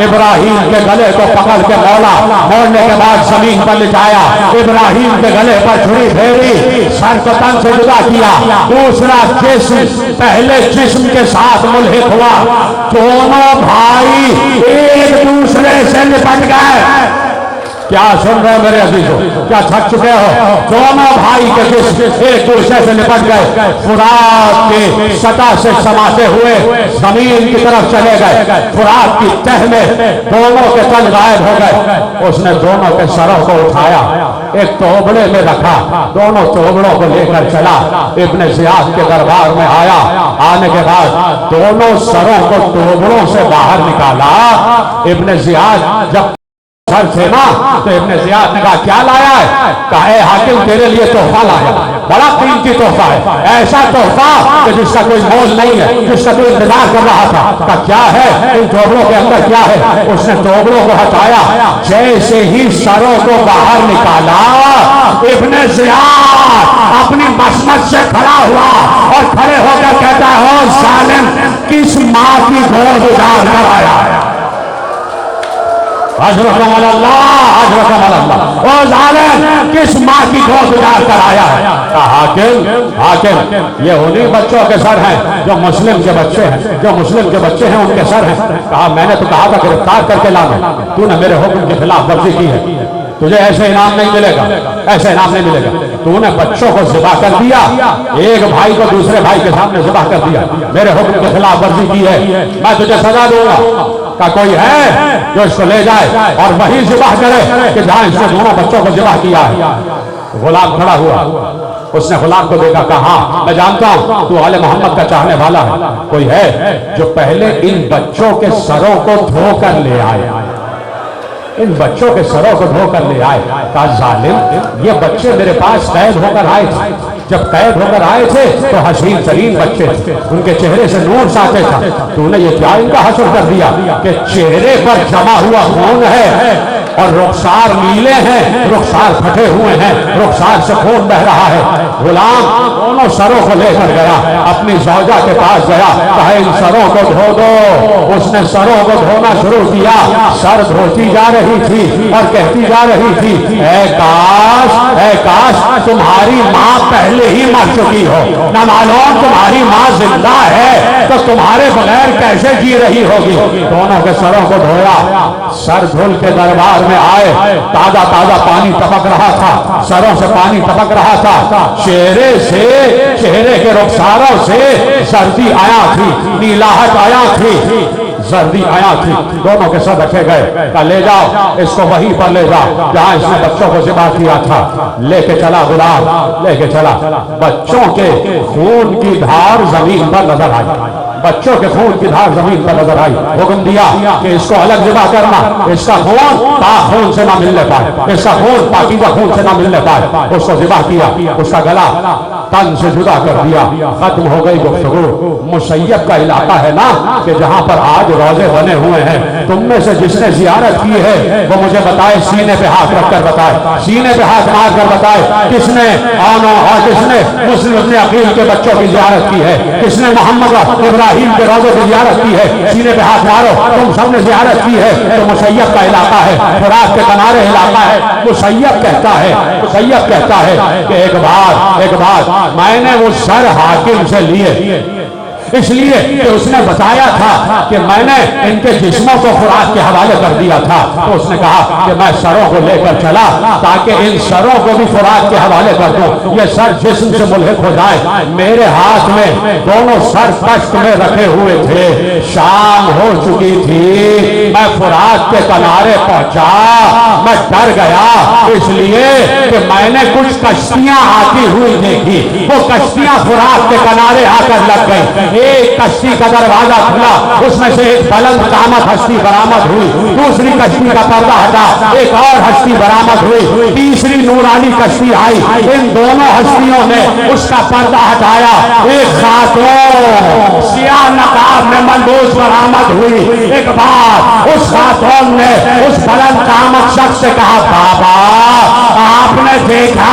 इब्राहिम के गले को पकड़ के मोड़ा, मोड़ने के बाद जमीन पर लिटाया, इब्राहिम के गले पर छुरी फेरी, सर को तन से जुदा किया। दूसरा जिस्म पहले जिस्म के साथ मुल्हिक हुआ। दोनों भाई एक दूसरे से लिपट गए। क्या सुन रहे मेरे अजीजों? क्या थक चुके हो? दोनों भाई के जिस्म एक दूसरे से निपट गए, फुरात के सतह से समाते हुए जमीन की तरफ चले गए। फुरात की तह में दोनों के तन गायब हो गए। उसने दोनों के सरों को उठाया, एक तोबड़े में रखा, दोनों तोबड़ों को लेकर चला, इब्ने ज़ियाद के दरबार में आया। आने के बाद दोनों सरों को तोबड़ों से बाहर निकाला। इब्ने ज़ियाद जब सर थे ना, तो इब्ने ज़ियाद ने कहा क्या लाया है? कहा ए हाकिम तेरे लिए तोहफा लाया, बड़ा कीमती तोहफा है, ऐसा तोहफा कि जिसका कोई मोल नहीं है, जिसका कोई इंतजार कर रहा था। कहा क्या है? इन तोबड़ों के अंदर क्या है? उसने तोबड़ों को हटाया, जैसे ही सरों को बाहर निकाला, इब्ने ज़ियाद अपनी मसनद से खड़ा हुआ और खड़े होकर कहता है ओ जालिम, किस माँ की गोद उजाड़ कर आया है? ओ जालिम, किस माँ की गोद उजाड़ कर आया है? हाकिम ये उन्हीं बच्चों के सर हैं जो मुस्लिम के बच्चे हैं, जो मुस्लिम के बच्चे हैं उनके सर हैं। कहा मैंने तो कहा था गिरफ्तार करके लाना, तूने मेरे हुक्म के खिलाफ वर्जी की है, तुझे ऐसे इनाम नहीं मिलेगा, ऐसे इनाम नहीं मिलेगा। तूने बच्चों को ज़िबा कर दिया, एक भाई को दूसरे भाई के सामने ज़िबा कर दिया, मेरे हुक्म के खिलाफ वर्जी की है, मैं तुझे सजा दूंगा। का कोई है जो इसको ले जाए और वही ज़िबा करे कि जहां इसने दोनों बच्चों को ज़िबा किया है? गुलाम खड़ा हुआ, उसने गुलाम को देखा, कहा मैं जानता हूं तू आले मोहम्मद का चाहने वाला है, कोई है जो पहले इन बच्चों के सरों को धोकर ले आए, इन बच्चों के सरों को धोकर ले आए। कहा जालिम, ये बच्चे मेरे पास कैद होकर आए थे, जब कैद होकर आए थे तो हसीन तरीन बच्चे थे, उनके चेहरे से नूर साते था, तूने ये क्या इनका हश्र कर दिया कि चेहरे पर जमा हुआ खून है और रुखसार नीले हैं, रुखसार फटे हुए हैं, रुखसार से खून बह रहा है। गुलाम दोनों सरों को लेकर गया, अपनी ज़ौजा के पास गया, कहा इन सरों को धो दो। उसने सरों को धोना शुरू किया, सर धोती जा रही थी और कहती जा रही थी ऐ काश तुम्हारी माँ पहले ही मर चुकी हो, न मालूम तुम्हारी माँ जिंदा है तो तुम्हारे बगैर कैसे जी रही होगी। दोनों के सरों को धोया, सर धुल के दरबार में आए, ताजा ताजा पानी टपक रहा था, सरों से पानी टपक रहा था, चेहरे से, चेहरे के रुखसारों से सर्दी आया थी, नीलाहट आया थी, सर्दी आया थी। दोनों के सर रखे गए, कहा ले जाओ इसको वहीं पर ले जाओ जहां इसने बच्चों को ज़िबा किया था। लेके चला गुलाम, लेके चला, बच्चों के खून की धार जमीन पर नजर आई, बच्चों के खून की धार जमीन पर नजर आई। हुक्म दिया कि इसको अलग ज़िबा करना, इसका खून पाक खून से ना मिलने पाए, इसका खून पाकीज़ा खून से ना मिलने पाए। उसको ज़िबा किया, उसका गला तन से जुदा कर दिया, खत्म हो गई गुफ्तगू। मुसैयब का इलाका है ना कि जहां पर आज रोजे बने हुए हैं, तुम में से जिसने जियारत की है वो मुझे बताए, सीने पे हाथ रखकर बताए, सीने पे हाथ मार कर बताए, किसने आनो और किसने मुस्लिम अपने अकील के बच्चों की जियारत की है, किसने मोहम्मद इब्राहिम के रोज़ों की जियारत की है, सीने पे हाथ मारो। तुम सबने जियारत की है तो मुसैयब का इलाका है, फुरात के किनारे इलाका है। मुसैयब कहता है, मुसैयब कहता है कि एक बार मैंने वो सर हाकिम से लिए, इसलिए कि उसने बताया था कि मैंने इनके जिस्मों को खुराक के हवाले कर दिया था, तो उसने कहा कि मैं सरों को लेकर चला ताकि इन सरों को भी खुराक के हवाले कर दूं, ये सर जिस्म से मुल्हिक हो जाए। मेरे हाथ में दोनों सर कष्ट में रखे हुए थे, शाम हो चुकी थी, मैं फुरात के किनारे पहुंचा, मैं डर गया इसलिए कि मैंने कुछ कश्तियां आती हुई देखी, वो कश्तियां फुरात के किनारे आकर लग गई। एक कश्ती का दरवाजा खुला, उसमें से एक बुलंद कामत हस्ती बरामद हुई, दूसरी कश्ती का पर्दा हटा, एक और हस्ती बरामद हुई, तीसरी नूरानी कश्ती आई, इन दोनों हस्तियों ने उसका पर्दा हटाया। एक खातून सियाह नकाब में मलबूस बरामद हुई। एक बार उस खातून ने उस बुलंद कामत शख्स से कहा, बाबा आपने देखा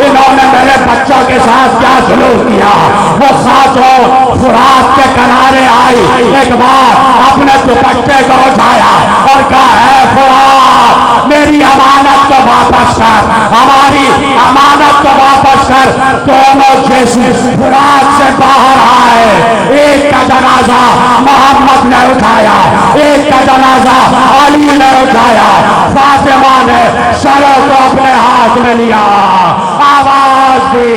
इन्होंने मेरे बच्चों के साथ क्या सलूक किया। वो खातून फुरात के किनारे आई, एक बार अपने दुपट्टे को उठाया और कहा है फुरात मेरी अमानत को वापस कर, हमारी अमानत को वापस कर। दोनों जिस्म फुरात से बाहर आए, एक का जनाजा मोहम्मद ने उठाया, एक का जनाजा अली ने उठाया, फातिमा ने सरों को अपने हाथ में लिया, आवाज दी